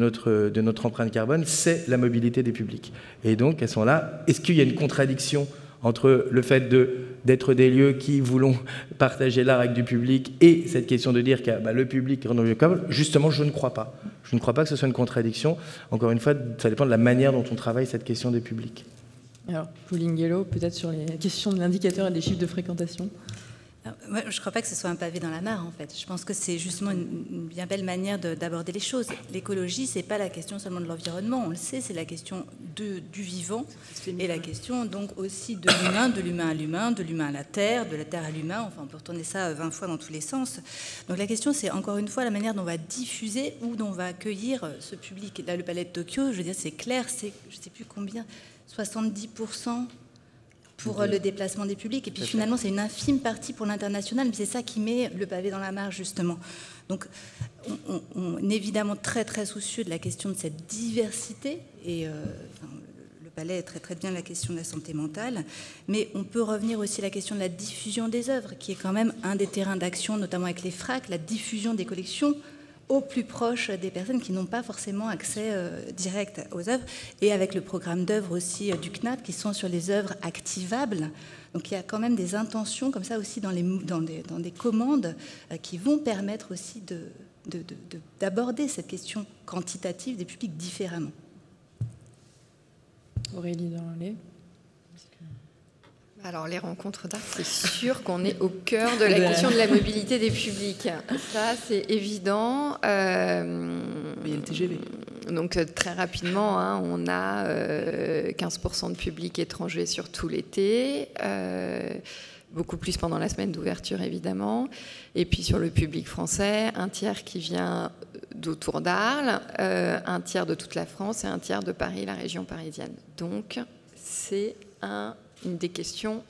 Speaker 5: notre empreinte carbone, c'est la mobilité des publics. Et donc, à ce moment-là, est-ce qu'il y a une contradiction entre le fait d'être des lieux qui voulons partager l'art avec du public et cette question de dire que le public est renouvelable? Justement, je ne crois pas. Je ne crois pas que ce soit une contradiction. Encore une fois, ça dépend de la manière dont on travaille cette question des publics.
Speaker 7: Alors, Pauline Guello, peut-être sur les questions de l'indicateur et des chiffres de fréquentation.
Speaker 3: Moi, je ne crois pas que ce soit un pavé dans la mare, en fait. Je pense que c'est justement une bien belle manière d'aborder les choses. L'écologie, ce n'est pas la question seulement de l'environnement, on le sait, c'est la question du vivant, et la question donc aussi de l'humain à l'humain, de l'humain à la terre, de la terre à l'humain, enfin on peut retourner ça 20 fois dans tous les sens. Donc la question, c'est encore une fois la manière dont on va diffuser ou dont on va accueillir ce public. Là, le Palais de Tokyo, je veux dire, c'est clair, c'est, je ne sais plus combien, 70% pour le déplacement des publics. Et puis finalement, c'est une infime partie pour l'international, mais c'est ça qui met le pavé dans la mare, justement. Donc, on est évidemment très, très soucieux de la question de cette diversité. Et le Palais est très, très bien la question de la santé mentale. Mais on peut revenir aussi à la question de la diffusion des œuvres, qui est quand même un des terrains d'action, notamment avec les FRAC, la diffusion des collections au plus proche des personnes qui n'ont pas forcément accès direct aux œuvres, et avec le programme d'œuvres aussi du CNAP qui sont sur les œuvres activables. Donc il y a quand même des intentions comme ça aussi dans des commandes qui vont permettre aussi d'aborder cette question quantitative des publics différemment.
Speaker 7: Aurélie Dorlet.
Speaker 4: Alors, les rencontres d'art, c'est sûr qu'on est au cœur de la question de la mobilité des publics. Ça, c'est évident.
Speaker 6: Il y a le TGV.
Speaker 4: Donc, très rapidement, on a 15% de public étranger sur tout l'été, beaucoup plus pendant la semaine d'ouverture, évidemment. Et puis, sur le public français, un tiers qui vient d'autour d'Arles, un tiers de toute la France et un tiers de Paris, la région parisienne. Donc, c'est une des questions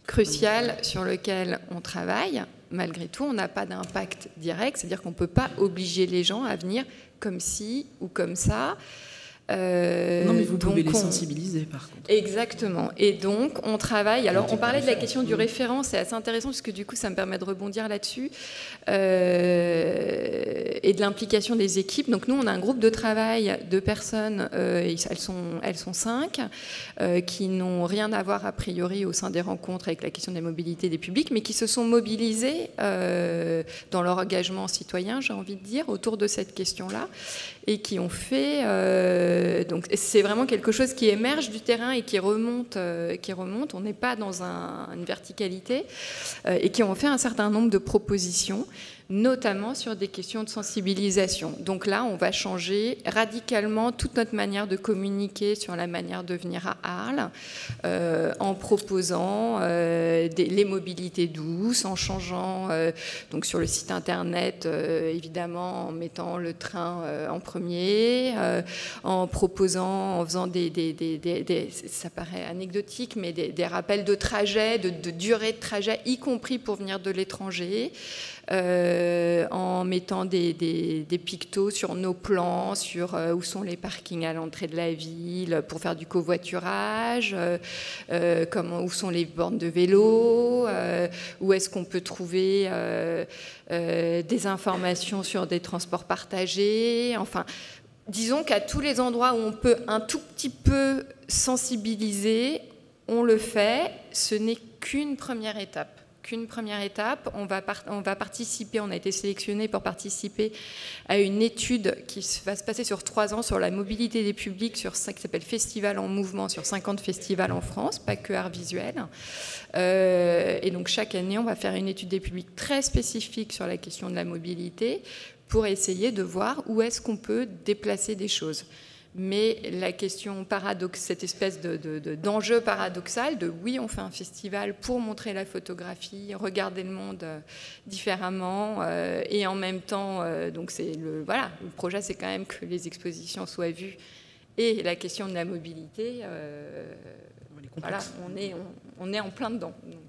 Speaker 4: cruciales sur lesquelles on travaille. Malgré tout, on n'a pas d'impact direct, c'est-à-dire qu'on ne peut pas obliger les gens à venir comme ci ou comme ça.
Speaker 6: Non, mais vous pouvez les sensibiliser, par contre.
Speaker 4: Exactement. Et donc, on travaille... Alors, on parlait de la question du référent, c'est assez intéressant, parce que du coup, ça me permet de rebondir là-dessus, et de l'implication des équipes. Donc, nous, on a un groupe de travail de personnes, elles sont 5, qui n'ont rien à voir, a priori, au sein des rencontres avec la question des mobilités des publics, mais qui se sont mobilisées dans leur engagement citoyen, j'ai envie de dire, autour de cette question-là, et qui ont fait... donc c'est vraiment quelque chose qui émerge du terrain et qui remonte. On n'est pas dans une verticalité, et qui ont fait un certain nombre de propositions, notamment sur des questions de sensibilisation. Donc là, on va changer radicalement toute notre manière de communiquer sur la manière de venir à Arles, en proposant les mobilités douces, en changeant donc sur le site internet, évidemment, en mettant le train en premier, en proposant, en faisant ça paraît anecdotique, mais des rappels de trajet, de durée de trajet, y compris pour venir de l'étranger. En mettant des pictos sur nos plans, sur où sont les parkings à l'entrée de la ville pour faire du covoiturage, où sont les bornes de vélo, où est-ce qu'on peut trouver des informations sur des transports partagés, enfin... Disons qu'à tous les endroits où on peut un tout petit peu sensibiliser, on le fait. Ce n'est qu'une première étape. On va participer, on a été sélectionné pour participer à une étude qui va se passer sur 3 ans sur la mobilité des publics, sur ça qui s'appelle Festival en mouvement, sur 50 festivals en France, pas que art visuel. Et donc chaque année, on va faire une étude des publics très spécifique sur la question de la mobilité pour essayer de voir où est-ce qu'on peut déplacer des choses. Mais la question cette espèce d'enjeu paradoxal de oui, on fait un festival pour montrer la photographie, regarder le monde différemment, et en même temps, donc le projet, c'est quand même que les expositions soient vues, et la question de la mobilité, on est en plein dedans. Donc,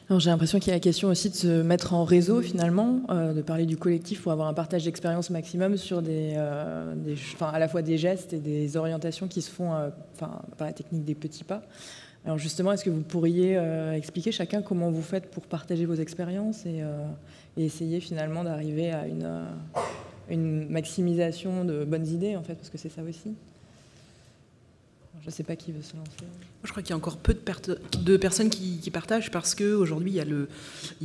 Speaker 7: alors, j'ai l'impression qu'il y a la question aussi de se mettre en réseau finalement, de parler du collectif pour avoir un partage d'expérience maximum sur à la fois des gestes et des orientations qui se font par la technique des petits pas. Alors justement, est-ce que vous pourriez expliquer chacun comment vous faites pour partager vos expériences et essayer finalement d'arriver à une maximisation de bonnes idées en fait, parce que c'est ça aussi. Je ne sais pas qui veut se lancer.
Speaker 6: Je crois qu'il y a encore peu de personnes qui partagent parce qu'aujourd'hui, il y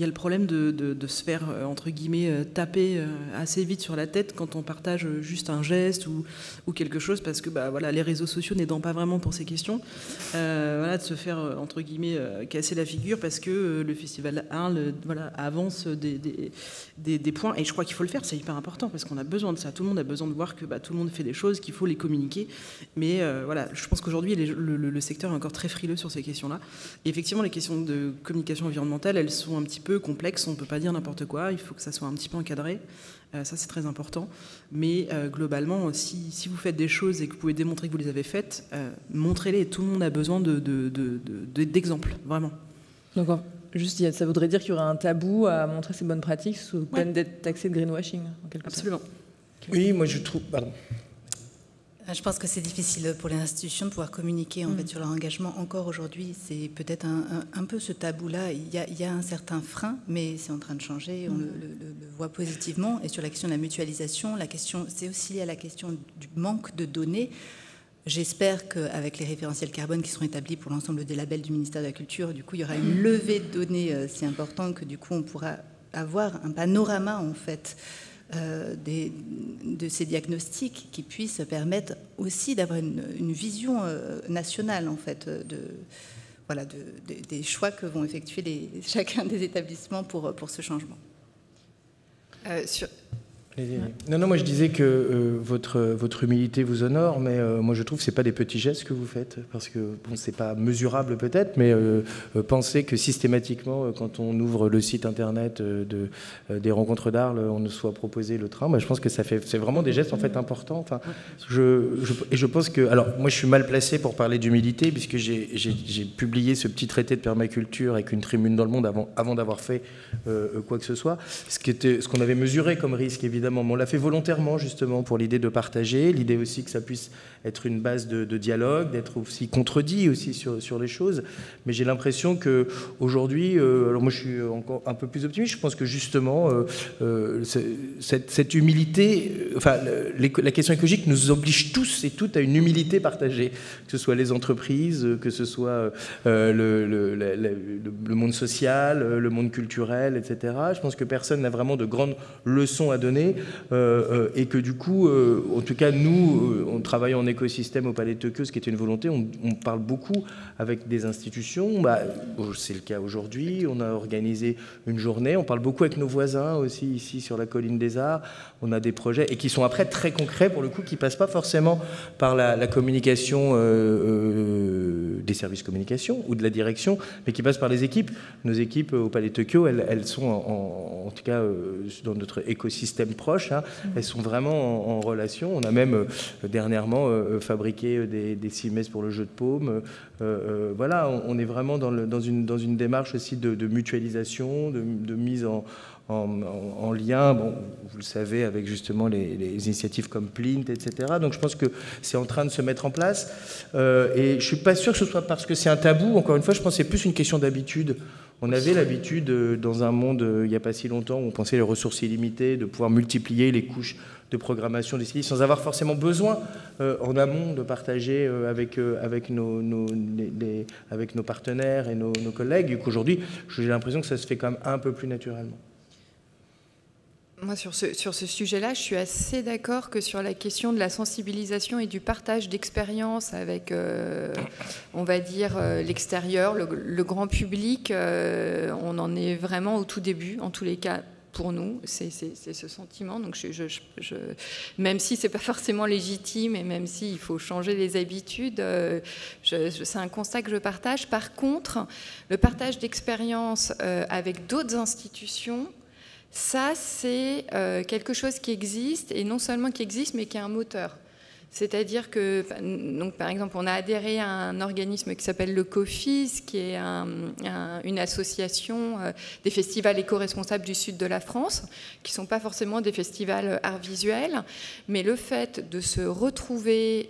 Speaker 6: a le problème de se faire, entre guillemets, taper assez vite sur la tête quand on partage juste un geste ou quelque chose, parce que les réseaux sociaux n'aidant pas vraiment pour ces questions, de se faire, entre guillemets, casser la figure parce que le festival Arles avance des points. Et je crois qu'il faut le faire, c'est hyper important parce qu'on a besoin de ça. Tout le monde a besoin de voir que tout le monde fait des choses, qu'il faut les communiquer. Mais je pense qu'aujourd'hui, le secteur est encore très frileux sur ces questions-là. Et effectivement, les questions de communication environnementale, elles sont un petit peu complexes. On ne peut pas dire n'importe quoi. Il faut que ça soit un petit peu encadré. Ça, c'est très important. Mais globalement, si vous faites des choses et que vous pouvez démontrer que vous les avez faites, montrez-les. Tout le monde a besoin d'exemples, vraiment.
Speaker 7: Donc, juste, ça voudrait dire qu'il y aurait un tabou à montrer ces bonnes pratiques sous peine d'être taxé de greenwashing, en quelque sorte.
Speaker 6: Absolument.
Speaker 5: Oui, moi je trouve... Pardon.
Speaker 3: Je pense que c'est difficile pour les institutions de pouvoir communiquer en fait, sur leur engagement. Encore aujourd'hui, c'est peut-être un peu ce tabou-là. Il y a un certain frein, mais c'est en train de changer. On le voit positivement. Et sur la question de la mutualisation, c'est aussi lié à la question du manque de données. J'espère qu'avec les référentiels carbone qui seront établis pour l'ensemble des labels du ministère de la Culture, du coup, il y aura une levée de données si importante que du coup, on pourra avoir un panorama en fait de ces diagnostics qui puissent permettre aussi d'avoir une vision nationale en fait des choix que vont effectuer chacun des établissements pour ce changement.
Speaker 5: Non, moi je disais que votre humilité vous honore, mais moi je trouve que ce n'est pas des petits gestes que vous faites, parce que c'est pas mesurable peut-être, mais pensez que systématiquement, quand on ouvre le site internet des rencontres d'Arles, on nous soit proposé le train. Moi, je pense que c'est vraiment des gestes en fait importants. Enfin, et je pense que, alors moi je suis mal placé pour parler d'humilité, puisque j'ai publié ce petit traité de permaculture avec une tribune dans le monde avant d'avoir fait quoi que ce soit, ce qu'on avait mesuré comme risque évidemment. évidemment. Mais on l'a fait volontairement, justement, pour l'idée de partager, l'idée aussi que ça puisse être une base de dialogue, d'être aussi contredit aussi sur les choses. Mais j'ai l'impression qu'aujourd'hui, alors moi je suis encore un peu plus optimiste, je pense que justement, cette humilité, enfin, la question écologique nous oblige tous et toutes à une humilité partagée, que ce soit les entreprises, que ce soit le monde social, le monde culturel, etc. Je pense que personne n'a vraiment de grandes leçons à donner et que du coup, en tout cas nous, on travaille en écosystème au Palais de Tokyo, ce qui était une volonté, on parle beaucoup avec des institutions, c'est le cas aujourd'hui, on a organisé une journée, on parle beaucoup avec nos voisins aussi ici sur la colline des Arts, on a des projets et qui sont après très concrets pour le coup, qui ne passent pas forcément par la communication des services communication ou de la direction, mais qui passent par les équipes. Nos équipes au Palais de Tokyo, elles sont en tout cas dans notre écosystème proche, hein, elles sont vraiment en relation. On a même dernièrement fabriqué des cimaises pour le jeu de paume. Voilà, on est vraiment dans une démarche aussi de mutualisation, de mise en lien, bon, vous le savez, avec justement les initiatives comme Plint, etc. Donc je pense que c'est en train de se mettre en place. Et je ne suis pas sûr que ce soit parce que c'est un tabou. Encore une fois, je pense que c'est plus une question d'habitude. On avait l'habitude, dans un monde, il n'y a pas si longtemps, où on pensait les ressources illimitées, de pouvoir multiplier les couches de programmation des sites sans avoir forcément besoin en amont de partager avec nos partenaires et nos collègues. Et qu'aujourd'hui, j'ai l'impression que ça se fait quand même un peu plus naturellement.
Speaker 4: Moi, sur ce sujet-là, je suis assez d'accord que sur la question de la sensibilisation et du partage d'expériences avec, on va dire, l'extérieur, le grand public, on en est vraiment au tout début, en tous les cas. Pour nous, c'est ce sentiment. Donc, même si c'est pas forcément légitime et même s'il faut changer les habitudes, c'est un constat que je partage. Par contre, le partage d'expériences avec d'autres institutions, ça, c'est quelque chose qui existe, et non seulement qui existe, mais qui est un moteur. C'est-à-dire que, donc, par exemple, on a adhéré à un organisme qui s'appelle le COFIS, qui est une association des festivals éco-responsables du sud de la France, qui ne sont pas forcément des festivals art visuel, mais le fait de se retrouver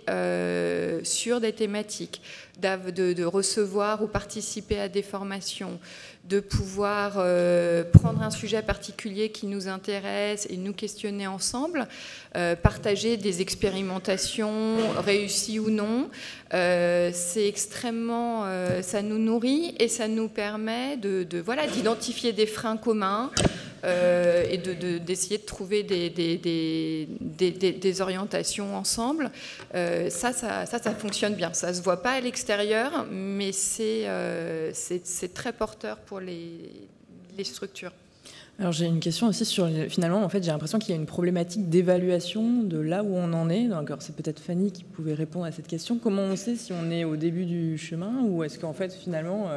Speaker 4: sur des thématiques, de recevoir ou participer à des formations, de pouvoir prendre un sujet particulier qui nous intéresse et nous questionner ensemble, partager des expérimentations réussies ou non, c'est extrêmement, ça nous nourrit et ça nous permet d'identifier des freins communs et d'essayer de trouver des orientations ensemble. Ça fonctionne bien. Ça se voit pas à l'extérieur, mais c'est très porteur pour les structures.
Speaker 7: Alors j'ai une question aussi sur, finalement, en fait, j'ai l'impression qu'il y a une problématique d'évaluation de là où on en est. Donc, c'est peut-être Fanny qui pouvait répondre à cette question. Comment on sait si on est au début du chemin ou est-ce qu'en fait, finalement,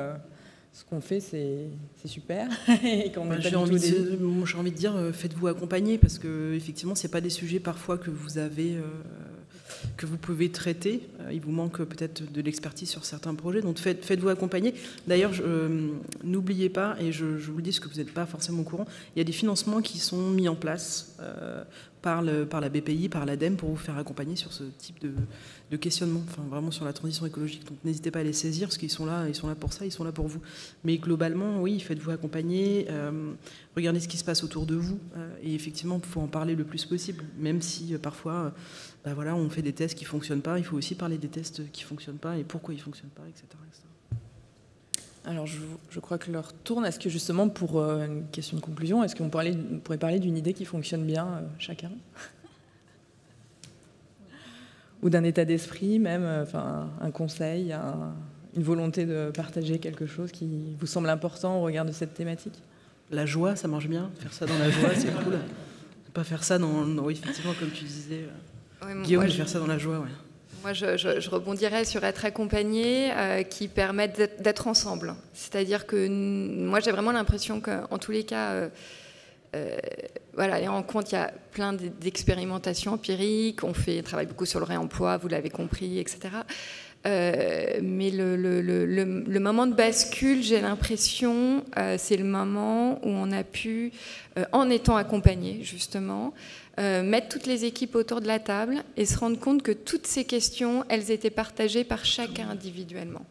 Speaker 7: ce qu'on fait, c'est super et qu'on
Speaker 6: j'ai envie de dire, faites-vous accompagner parce que effectivement, c'est pas des sujets parfois que vous avez... que vous pouvez traiter. Il vous manque peut-être de l'expertise sur certains projets, donc faites-vous accompagner. D'ailleurs, n'oubliez pas, et je vous le dis parce que vous n'êtes pas forcément au courant, il y a des financements qui sont mis en place par la BPI, par l'ADEME, pour vous faire accompagner sur ce type de questionnement, enfin vraiment sur la transition écologique. Donc n'hésitez pas à les saisir, parce qu'ils sont là pour ça, ils sont là pour vous. Mais globalement, oui, faites-vous accompagner, regardez ce qui se passe autour de vous, et effectivement, il faut en parler le plus possible, même si parfois... on fait des tests qui ne fonctionnent pas, il faut aussi parler des tests qui ne fonctionnent pas et pourquoi ils ne fonctionnent pas, etc.
Speaker 7: Alors, je crois que l'heure tourne. Est-ce que justement, pour une question de conclusion, est-ce qu'on pourrait parler d'une idée qui fonctionne bien chacun ou d'un état d'esprit même, un conseil, une volonté de partager quelque chose qui vous semble important au regard de cette thématique?
Speaker 6: La joie, ça marche bien. Faire ça dans la joie, c'est cool. Pas faire ça oui, effectivement, comme tu disais... Guillaume, je vais faire ça dans la joie, ouais.
Speaker 4: Moi, je rebondirais sur être accompagné, qui permet d'être ensemble. C'est-à-dire que moi, j'ai vraiment l'impression qu'en tous les cas, et en compte, il y a plein d'expérimentations empiriques. On travaille beaucoup sur le réemploi, vous l'avez compris, etc. Mais le moment de bascule, j'ai l'impression, c'est le moment où on a pu, en étant accompagné, justement, mettre toutes les équipes autour de la table et se rendre compte que toutes ces questions, elles étaient partagées par chacun individuellement.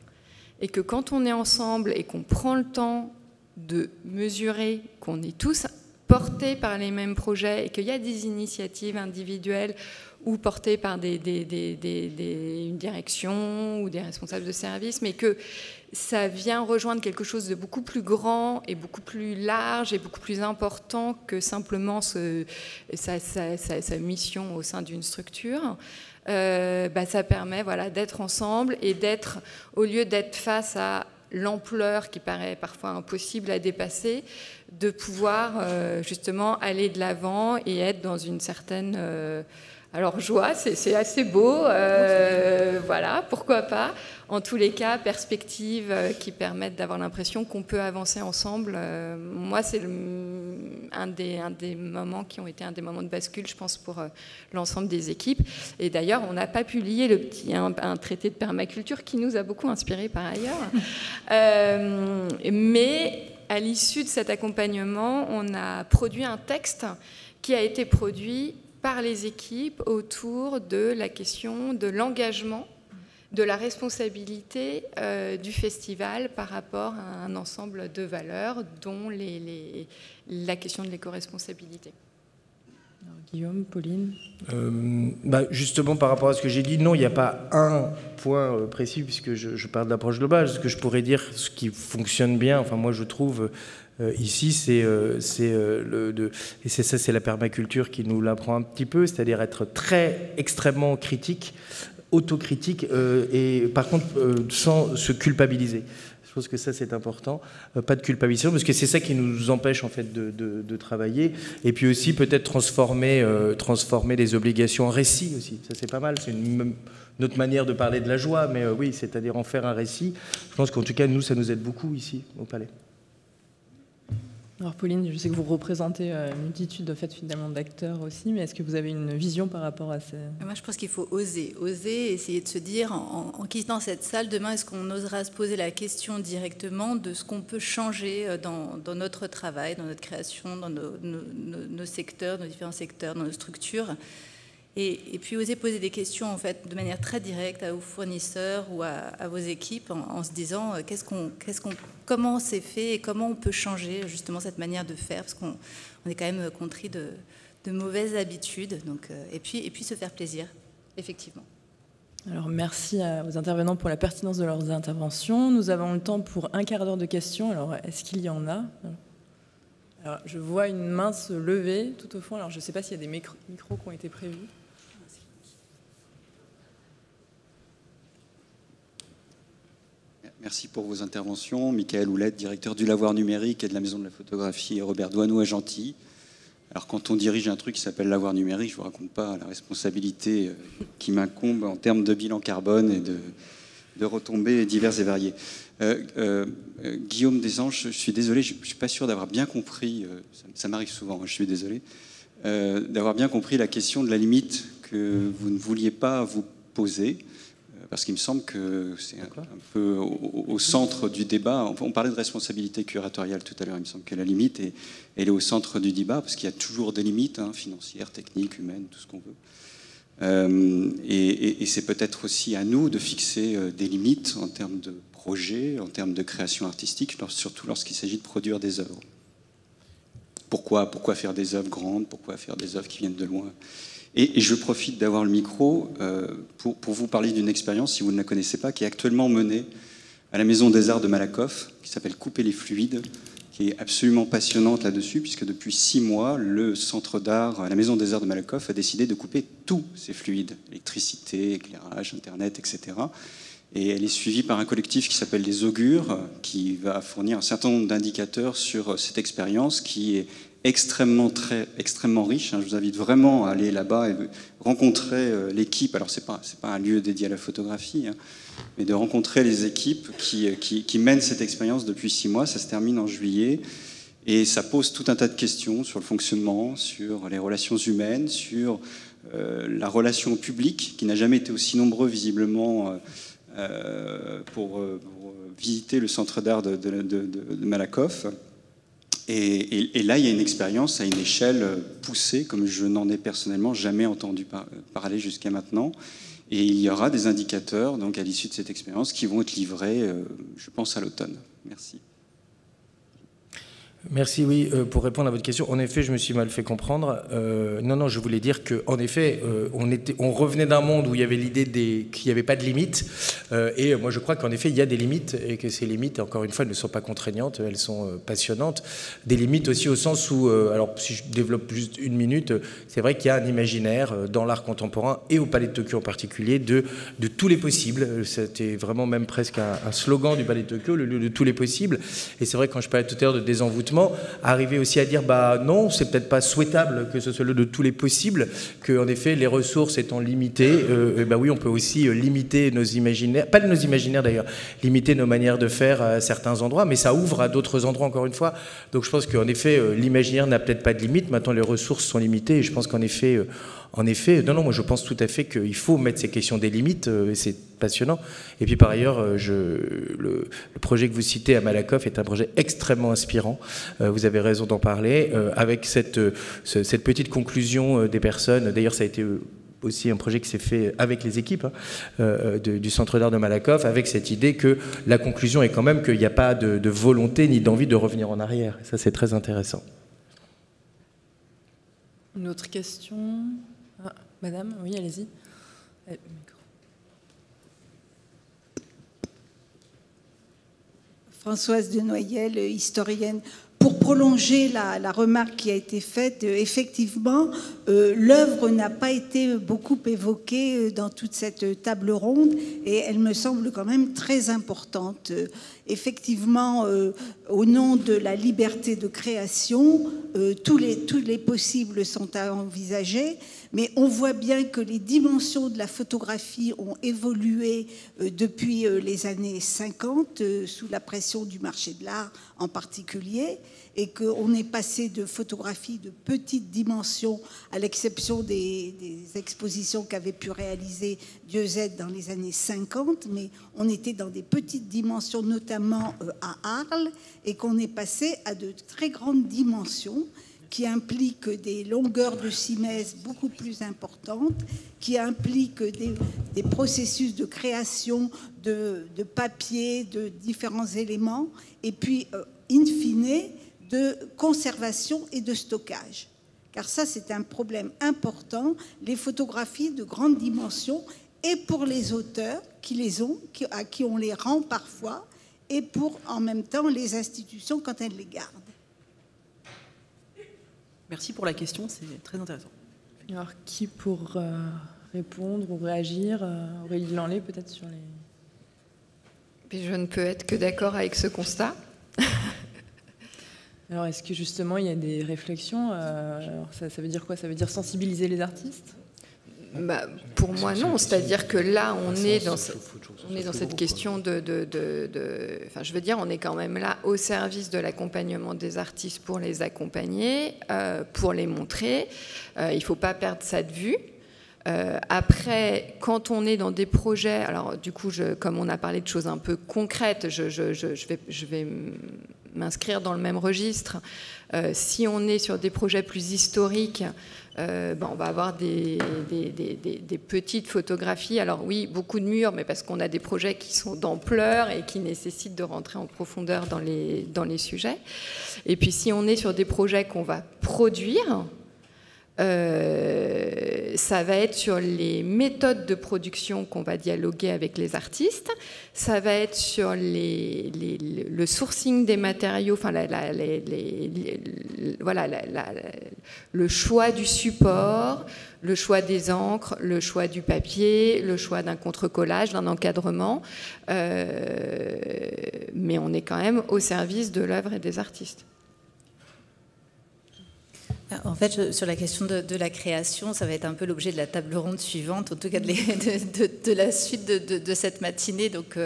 Speaker 4: Et que quand on est ensemble et qu'on prend le temps de mesurer qu'on est tous portés par les mêmes projets et qu'il y a des initiatives individuelles ou portées par une direction ou des responsables de service, mais que ça vient rejoindre quelque chose de beaucoup plus grand et beaucoup plus large et beaucoup plus important que simplement sa mission au sein d'une structure. Ça permet d'être ensemble et d'être, au lieu d'être face à l'ampleur qui paraît parfois impossible à dépasser, de pouvoir justement aller de l'avant et être dans une certaine joie, c'est assez beau, voilà, pourquoi pas. En tous les cas, perspectives qui permettent d'avoir l'impression qu'on peut avancer ensemble. Moi, c'est un des moments qui ont été un des moments de bascule, je pense, pour l'ensemble des équipes. Et d'ailleurs, on n'a pas publié un traité de permaculture qui nous a beaucoup inspirés par ailleurs. Mais à l'issue de cet accompagnement, on a produit un texte qui a été produit par les équipes autour de la question de l'engagement, de la responsabilité du festival par rapport à un ensemble de valeurs, dont la question de l'éco-responsabilité.
Speaker 7: Guillaume, Pauline.
Speaker 5: Justement, par rapport à ce que j'ai dit, non, il n'y a pas un point précis, puisque je parle d'approche globale. Ce que je pourrais dire, ce qui fonctionne bien, enfin moi je trouve... ici, c'est la permaculture qui nous l'apprend un petit peu, c'est-à-dire être extrêmement critique, autocritique, et par contre sans se culpabiliser. Je pense que ça c'est important, pas de culpabilisation, parce que c'est ça qui nous empêche en fait de travailler. Et puis aussi peut-être transformer les obligations en récit aussi. Ça c'est pas mal. C'est une autre manière de parler de la joie, mais oui, c'est-à-dire en faire un récit. Je pense qu'en tout cas nous ça nous aide beaucoup ici au Palais.
Speaker 7: Alors Pauline, je sais que vous représentez une multitude de fait finalement d'acteurs aussi, mais est-ce que vous avez une vision par rapport à ces...
Speaker 3: Moi je pense qu'il faut oser, essayer de se dire en quittant cette salle, demain est-ce qu'on osera se poser la question directement de ce qu'on peut changer dans notre travail, dans notre création, dans nos secteurs, nos différents secteurs, dans nos structures. Et puis oser poser des questions en fait de manière très directe à vos fournisseurs ou à vos équipes en se disant comment c'est fait et comment on peut changer justement cette manière de faire, parce qu'on est quand même contrit de mauvaises habitudes. Donc, et puis se faire plaisir, effectivement.
Speaker 7: Alors merci aux intervenants pour la pertinence de leurs interventions. Nous avons le temps pour un quart d'heure de questions. Alors est-ce qu'il y en a ? Alors, je vois une main se lever tout au fond. Alors je ne sais pas s'il y a des micros qui ont été prévus.
Speaker 8: Merci pour vos interventions. Michael Houlette, directeur du Lavoir Numérique et de la Maison de la Photographie, et Robert Doineau à Gentilly. Alors quand on dirige un truc qui s'appelle Lavoir Numérique, je ne vous raconte pas la responsabilité qui m'incombe en termes de bilan carbone et de retombées diverses et variées. Guillaume Desanges, je suis désolé, je ne suis pas sûr d'avoir bien compris, ça m'arrive souvent, je suis désolé, d'avoir bien compris la question de la limite que vous ne vouliez pas vous poser. Parce qu'il me semble que c'est un peu au centre du débat. On parlait de responsabilité curatoriale tout à l'heure. Il me semble que la limite, elle est au centre du débat, parce qu'il y a toujours des limites, financières, techniques, humaines, tout ce qu'on veut. Et c'est peut-être aussi à nous de fixer des limites en termes de projet, en termes de création artistique, surtout lorsqu'il s'agit de produire des œuvres. Pourquoi faire des œuvres grandes? Pourquoi faire des œuvres qui viennent de loin? Et je profite d'avoir le micro pour vous parler d'une expérience, si vous ne la connaissez pas, qui est actuellement menée à la Maison des Arts de Malakoff, qui s'appelle Couper les fluides, qui est absolument passionnante là-dessus, puisque depuis 6 mois, le Centre d'art, la Maison des Arts de Malakoff, a décidé de couper tous ces fluides, électricité, éclairage, Internet, etc. Et elle est suivie par un collectif qui s'appelle les Augures, qui va fournir un certain nombre d'indicateurs sur cette expérience qui est extrêmement riche. Je vous invite vraiment à aller là-bas et rencontrer l'équipe. Alors c'est pas un lieu dédié à la photographie, mais de rencontrer les équipes qui mènent cette expérience depuis 6 mois. Ça se termine en juillet et ça pose tout un tas de questions sur le fonctionnement, sur les relations humaines, sur la relation au public qui n'a jamais été aussi nombreux visiblement pour visiter le centre d'art de Malakoff. Et là, il y a une expérience à une échelle poussée, comme je n'en ai personnellement jamais entendu parler jusqu'à maintenant. Et il y aura des indicateurs, donc à l'issue de cette expérience, qui vont être livrés, je pense, à l'automne. Merci.
Speaker 5: Merci, oui, pour répondre à votre question. En effet, je me suis mal fait comprendre. Non, je voulais dire qu'en effet, on revenait d'un monde où il y avait l'idée qu'il n'y avait pas de limites. Et moi, je crois qu'en effet, il y a des limites et que ces limites, encore une fois, ne sont pas contraignantes, elles sont passionnantes. Des limites aussi au sens où, alors si je développe juste une minute, c'est vrai qu'il y a un imaginaire dans l'art contemporain et au Palais de Tokyo en particulier de tous les possibles. C'était vraiment même presque un slogan du Palais de Tokyo, le lieu de tous les possibles. Et c'est vrai, quand je parlais tout à l'heure de désenvoûtement, arriver aussi à dire non, c'est peut-être pas souhaitable que ce soit le de tous les possibles, que en effet les ressources étant limitées, oui, on peut aussi limiter nos imaginaires, pas nos imaginaires d'ailleurs, limiter nos manières de faire à certains endroits, mais ça ouvre à d'autres endroits encore une fois. Donc je pense qu'en effet l'imaginaire n'a peut-être pas de limite. Maintenant les ressources sont limitées et je pense qu'en effet moi je pense tout à fait qu'il faut mettre ces questions des limites, c'est passionnant. Et puis par ailleurs, le projet que vous citez à Malakoff est un projet extrêmement inspirant, vous avez raison d'en parler, avec cette petite conclusion des personnes. D'ailleurs ça a été aussi un projet qui s'est fait avec les équipes du Centre d'art de Malakoff, avec cette idée que la conclusion est quand même qu'il n'y a pas de volonté ni d'envie de revenir en arrière. Ça c'est très intéressant.
Speaker 7: Une autre question? Madame, oui, allez-y.
Speaker 9: Françoise de Noyel, historienne. Pour prolonger la remarque qui a été faite, effectivement, l'œuvre n'a pas été beaucoup évoquée dans toute cette table ronde et elle me semble quand même très importante. Effectivement, au nom de la liberté de création, tous les possibles sont à envisager, mais on voit bien que les dimensions de la photographie ont évolué depuis les années 50, sous la pression du marché de l'art en particulier, et qu'on est passé de photographies de petites dimensions, à l'exception des expositions qu'avait pu réaliser Dieuze dans les années 50, mais on était dans des petites dimensions, notamment à Arles, et qu'on est passé à de très grandes dimensions qui impliquent des longueurs de simèse beaucoup plus importantes, qui impliquent des processus de création de papier, de différents éléments, et puis, in fine, de conservation et de stockage. Car ça, c'est un problème important, les photographies de grande dimension, et pour les auteurs qui les ont, à qui on les rend parfois, et pour, en même temps, les institutions quand elles les gardent.
Speaker 6: Merci pour la question, c'est très intéressant.
Speaker 7: Alors, qui pour répondre ou réagir? Aurélie Lanley, peut-être sur les...
Speaker 4: Je ne peux être que d'accord avec ce constat.
Speaker 7: Alors, est-ce que justement, il y a des réflexions? Alors, ça veut dire quoi? Ça veut dire sensibiliser les artistes?
Speaker 4: Pour moi, non. C'est-à-dire que là, on est dans cette question enfin, je veux dire, on est quand même là au service de l'accompagnement des artistes pour les accompagner, pour les montrer. Il ne faut pas perdre ça de vue. Après, quand on est dans des projets, alors du coup, comme on a parlé de choses un peu concrètes, je vais m'inscrire dans le même registre. Si on est sur des projets plus historiques, on va avoir des petites photographies. Alors oui, beaucoup de murs, mais parce qu'on a des projets qui sont d'ampleur et qui nécessitent de rentrer en profondeur dans les sujets. Et puis si on est sur des projets qu'on va produire, ça va être sur les méthodes de production qu'on va dialoguer avec les artistes, ça va être sur le sourcing des matériaux, enfin le choix du support, le choix des encres, le choix du papier, le choix d'un contre-collage, d'un encadrement, mais on est quand même au service de l'œuvre et des artistes.
Speaker 3: En fait, sur la question de la création, ça va être un peu l'objet de la table ronde suivante, en tout cas de la suite de cette matinée. Donc,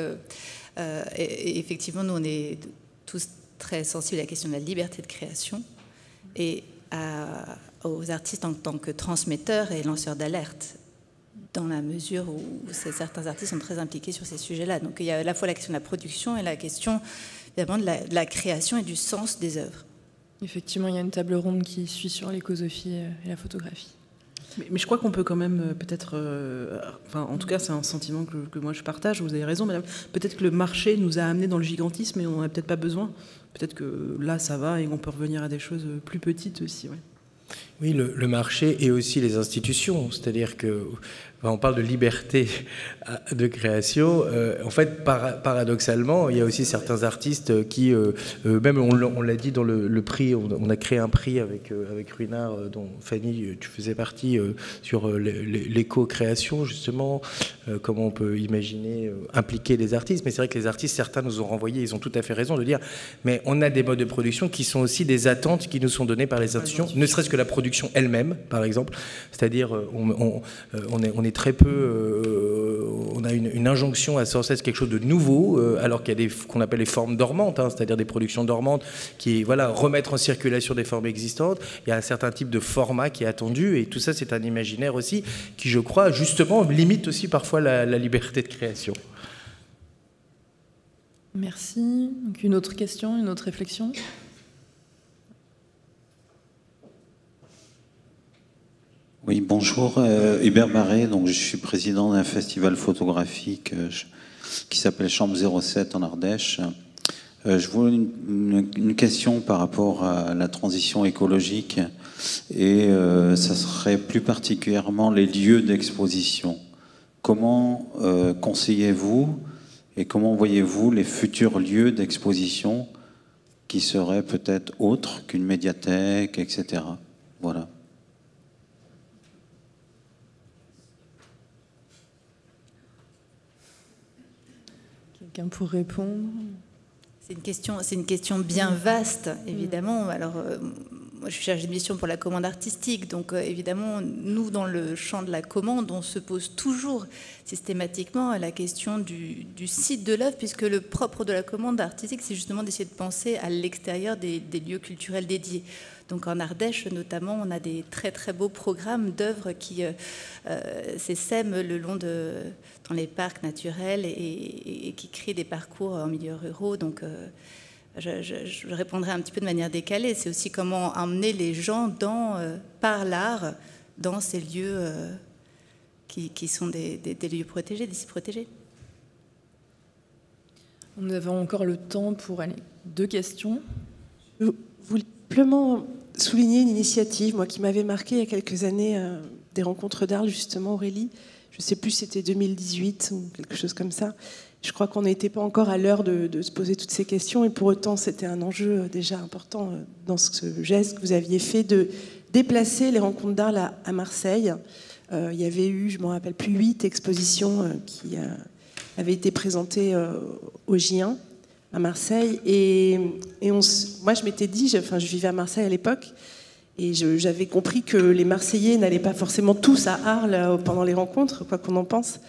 Speaker 3: et effectivement, nous, on est tous très sensibles à la question de la liberté de création et aux artistes en tant que transmetteurs et lanceurs d'alerte, dans la mesure où certains artistes sont très impliqués sur ces sujets-là. Donc, il y a à la fois la question de la production et la question, évidemment, de la création et du sens des œuvres.
Speaker 7: Effectivement, il y a une table ronde qui suit sur l'écosophie et la photographie.
Speaker 6: Mais je crois qu'on peut quand même peut-être... en tout cas, c'est un sentiment que moi je partage, vous avez raison, madame. Peut-être que le marché nous a amenés dans le gigantisme et on n'en a peut-être pas besoin. Peut-être que là, ça va et qu'on peut revenir à des choses plus petites aussi. Ouais.
Speaker 5: Oui, le marché et aussi les institutions. C'est-à-dire que on parle de liberté de création. En fait, paradoxalement, il y a aussi certains artistes qui, même on l'a dit dans le prix, on a créé un prix avec Ruinart, dont Fanny, tu faisais partie, sur l'éco-création, justement, comment on peut imaginer impliquer les artistes. Mais c'est vrai que les artistes, certains nous ont renvoyé, ils ont tout à fait raison de dire, mais on a des modes de production qui sont aussi des attentes qui nous sont données par les institutions, ne serait-ce que la production elle-même, par exemple. C'est-à-dire, on est très peu, on a une injonction à sans cesse quelque chose de nouveau, alors qu'il y a qu'on appelle les formes dormantes, c'est-à-dire des productions dormantes qui, remettre en circulation des formes existantes. Il y a un certain type de format qui est attendu, et tout ça, c'est un imaginaire aussi qui, je crois, justement, limite aussi parfois la liberté de création.
Speaker 7: Merci. Donc une autre question, une autre réflexion ?
Speaker 10: Oui, bonjour, Hubert Barret, donc je suis président d'un festival photographique qui s'appelle Chambre 07 en Ardèche. Je voulais une question par rapport à la transition écologique et ça serait plus particulièrement les lieux d'exposition. Comment conseillez-vous et comment voyez-vous les futurs lieux d'exposition qui seraient peut-être autres qu'une médiathèque, etc. Voilà.
Speaker 7: Quelqu'un pour répondre ?
Speaker 3: C'est une question bien vaste, évidemment. Alors, moi, je suis chargée de mission pour la commande artistique, donc évidemment, nous, dans le champ de la commande, on se pose toujours systématiquement la question du site de l'œuvre, puisque le propre de la commande artistique, c'est justement d'essayer de penser à l'extérieur des lieux culturels dédiés. Donc en Ardèche, notamment, on a des très très beaux programmes d'œuvres qui s'essaiment le long dans les parcs naturels et qui créent des parcours en milieu ruraux. Donc je répondrai un petit peu de manière décalée. C'est aussi comment emmener les gens par l'art dans ces lieux qui sont des lieux protégés, des sites protégés.
Speaker 7: Nous avons encore le temps pour 2 questions.
Speaker 1: Je voulais simplement souligner une initiative, moi, qui m'avait marqué il y a quelques années, des rencontres d'Arles, justement, Aurélie. Je ne sais plus si c'était 2018 ou quelque chose comme ça. Je crois qu'on n'était pas encore à l'heure de se poser toutes ces questions, et pour autant, c'était un enjeu déjà important dans ce geste que vous aviez fait de déplacer les rencontres d'Arles à Marseille. Il y avait eu, je ne me rappelle plus, 8 expositions qui avaient été présentées au J1 à Marseille. Et moi, je m'étais dit, je vivais à Marseille à l'époque, et j'avais compris que les Marseillais n'allaient pas forcément tous à Arles pendant les rencontres, quoi qu'on en pense,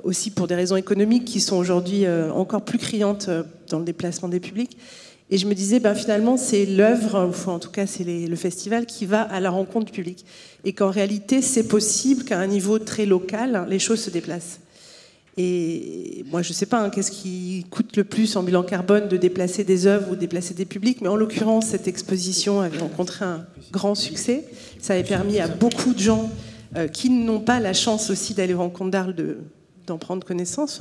Speaker 1: aussi pour des raisons économiques qui sont aujourd'hui encore plus criantes dans le déplacement des publics. Et je me disais, finalement, c'est l'œuvre, enfin, en tout cas, c'est le festival qui va à la rencontre du public. Et qu'en réalité, c'est possible qu'à un niveau très local, les choses se déplacent. Et moi, je ne sais pas, qu'est-ce qui coûte le plus en bilan carbone, de déplacer des œuvres ou déplacer des publics, mais en l'occurrence, cette exposition avait rencontré un grand succès. Ça avait permis à beaucoup de gens qui n'ont pas la chance aussi d'aller aux rencontres d'Arles d'en prendre connaissance.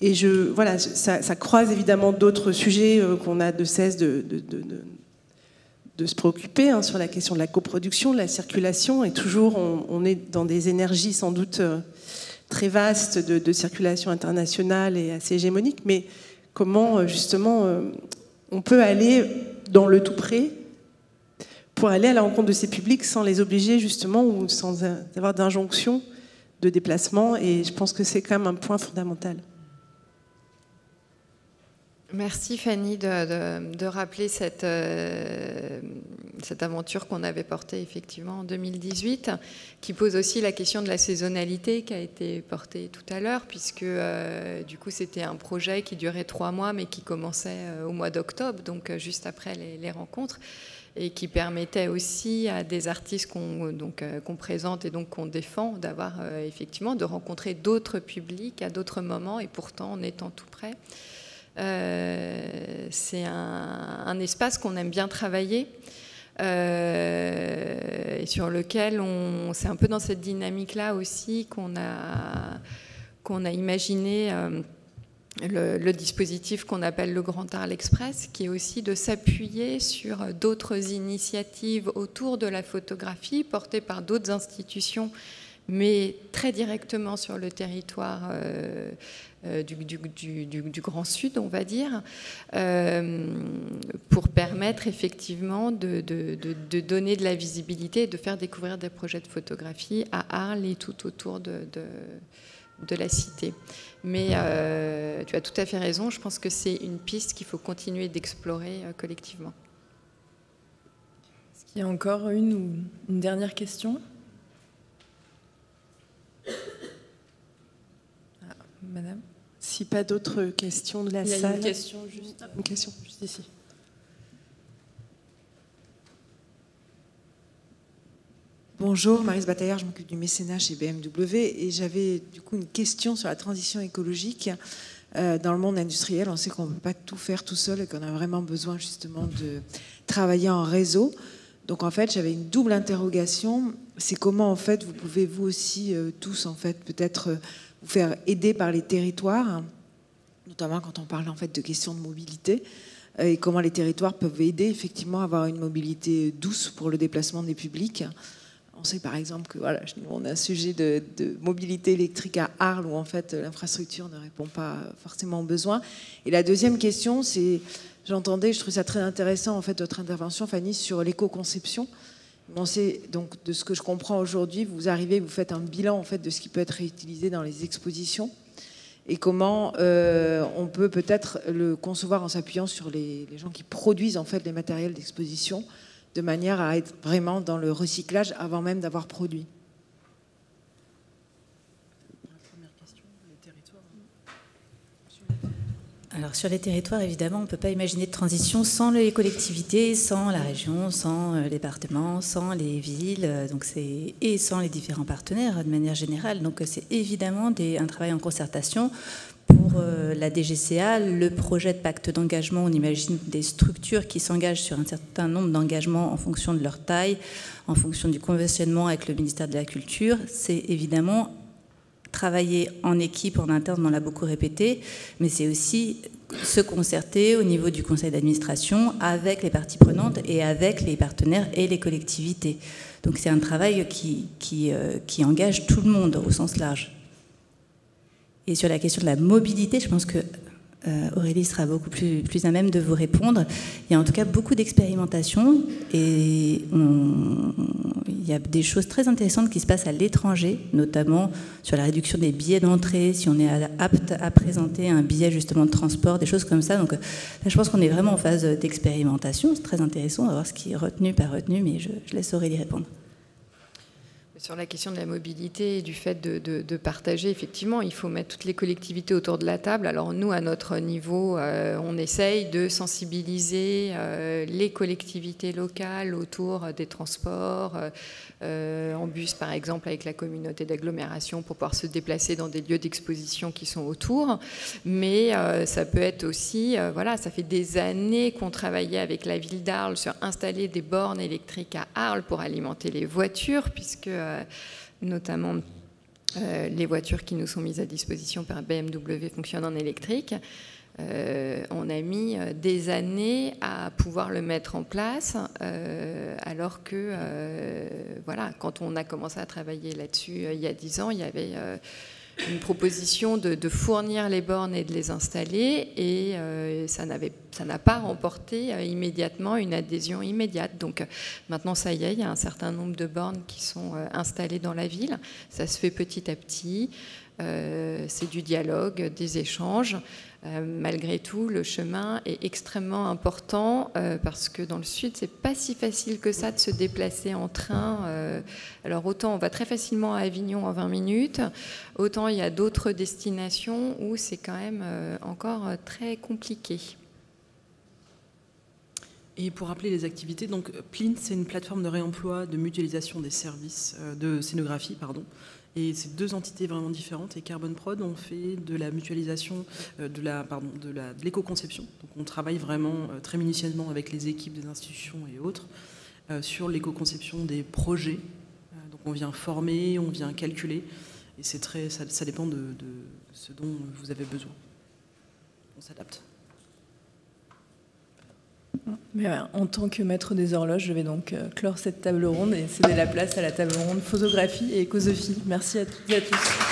Speaker 1: Et ça croise évidemment d'autres sujets qu'on a de cesse de se préoccuper, sur la question de la coproduction, de la circulation. Et toujours, on est dans des énergies sans doute très vaste de circulation internationale et assez hégémonique, mais comment justement on peut aller dans le tout près pour aller à la rencontre de ces publics sans les obliger justement ou sans avoir d'injonction de déplacement, et je pense que c'est quand même un point fondamental.
Speaker 4: Merci Fanny de rappeler cette aventure qu'on avait portée effectivement en 2018, qui pose aussi la question de la saisonnalité qui a été portée tout à l'heure, puisque du coup c'était un projet qui durait 3 mois mais qui commençait au mois d'octobre, donc juste après les rencontres, et qui permettait aussi à des artistes qu'on présente et donc qu'on défend d'avoir effectivement de rencontrer d'autres publics à d'autres moments et pourtant en étant tout près. c'est un espace qu'on aime bien travailler. Et sur lequel c'est un peu dans cette dynamique-là aussi qu'on a imaginé le dispositif qu'on appelle le Grand Arles Express, qui est aussi de s'appuyer sur d'autres initiatives autour de la photographie portées par d'autres institutions, mais très directement sur le territoire du Grand Sud, on va dire, pour permettre effectivement de donner de la visibilité et de faire découvrir des projets de photographie à Arles et tout autour de la cité. Mais tu as tout à fait raison, je pense que c'est une piste qu'il faut continuer d'explorer collectivement.
Speaker 7: Est-ce qu'il y a encore une dernière question ? Madame ?
Speaker 1: Si pas d'autres questions de la salle.
Speaker 7: Il y a une question juste.
Speaker 1: Une question juste ici.
Speaker 11: Bonjour, Maryse Bataillard, je m'occupe du mécénat chez BMW et j'avais du coup une question sur la transition écologique. Dans le monde industriel, on sait qu'on ne peut pas tout faire tout seul et qu'on a vraiment besoin justement de travailler en réseau. Donc en fait, j'avais une double interrogation. C'est comment en fait vous pouvez vous aussi tous en fait peut-être vous faire aider par les territoires, notamment quand on parle en fait de questions de mobilité, et comment les territoires peuvent aider effectivement à avoir une mobilité douce pour le déplacement des publics. On sait par exemple que voilà, on a un sujet de mobilité électrique à Arles où en fait l'infrastructure ne répond pas forcément aux besoins. Et la deuxième question, c'est, j'entendais, je trouve ça très intéressant en fait votre intervention, Fanny, sur l'éco-conception. Bon, c'est donc de ce que je comprends aujourd'hui, vous arrivez, vous faites un bilan en fait de ce qui peut être réutilisé dans les expositions et comment on peut peut-être le concevoir en s'appuyant sur les gens qui produisent en fait les matériels d'exposition, de manière à être vraiment dans le recyclage avant même d'avoir produit.
Speaker 3: Alors sur les territoires, évidemment, on ne peut pas imaginer de transition sans les collectivités, sans la région, sans les départements, sans les villes, et sans les différents partenaires de manière générale. Donc c'est évidemment un travail en concertation. Pour la DGCA, le projet de pacte d'engagement, on imagine des structures qui s'engagent sur un certain nombre d'engagements en fonction de leur taille, en fonction du conventionnement avec le ministère de la Culture. C'est évidemment travailler en équipe, en interne, on l'a beaucoup répété, mais c'est aussi se concerter au niveau du conseil d'administration avec les parties prenantes et avec les partenaires et les collectivités. Donc c'est un travail qui engage tout le monde au sens large. Et sur la question de la mobilité, je pense que Aurélie sera beaucoup plus à même de vous répondre. Il y a en tout cas beaucoup d'expérimentation et il y a des choses très intéressantes qui se passent à l'étranger, notamment sur la réduction des billets d'entrée, si on est apte à présenter un billet justement de transport, des choses comme ça. Donc là, je pense qu'on est vraiment en phase d'expérimentation. C'est très intéressant à voir ce qui est retenu, pas retenu, mais je laisse Aurélie répondre.
Speaker 4: Sur la question de la mobilité et du fait de partager, effectivement, il faut mettre toutes les collectivités autour de la table. Alors nous, à notre niveau, on essaye de sensibiliser les collectivités locales autour des transports, en bus par exemple, avec la communauté d'agglomération pour pouvoir se déplacer dans des lieux d'exposition qui sont autour. Mais ça peut être aussi, voilà, ça fait des années qu'on travaillait avec la ville d'Arles sur installer des bornes électriques à Arles pour alimenter les voitures, puisque notamment les voitures qui nous sont mises à disposition par BMW fonctionnent en électrique. On a mis des années à pouvoir le mettre en place, alors que, voilà, quand on a commencé à travailler là-dessus il y a 10 ans, il y avait une proposition de fournir les bornes et de les installer, et ça n'a pas remporté immédiatement une adhésion immédiate. Donc maintenant, ça y est, il y a un certain nombre de bornes qui sont installées dans la ville. Ça se fait petit à petit. C'est du dialogue, des échanges. Malgré tout, le chemin est extrêmement important parce que dans le sud, c'est pas si facile que ça de se déplacer en train. Alors autant on va très facilement à Avignon en 20 minutes, autant il y a d'autres destinations où c'est quand même encore très compliqué.
Speaker 6: Et pour rappeler les activités, donc Plint, c'est une plateforme de réemploi, de mutualisation des services de scénographie, pardon. Et c'est deux entités vraiment différentes. Et Carbon Prod, on fait de la mutualisation, de l'éco-conception. Donc on travaille vraiment très minutieusement avec les équipes des institutions et autres sur l'éco-conception des projets. Donc on vient former, on vient calculer. Et c'est ça dépend de ce dont vous avez besoin. On s'adapte.
Speaker 2: Mais en tant que maître des horloges, je vais donc clore cette table ronde et céder la place à la table ronde photographie et écosophie. Merci à toutes et à tous.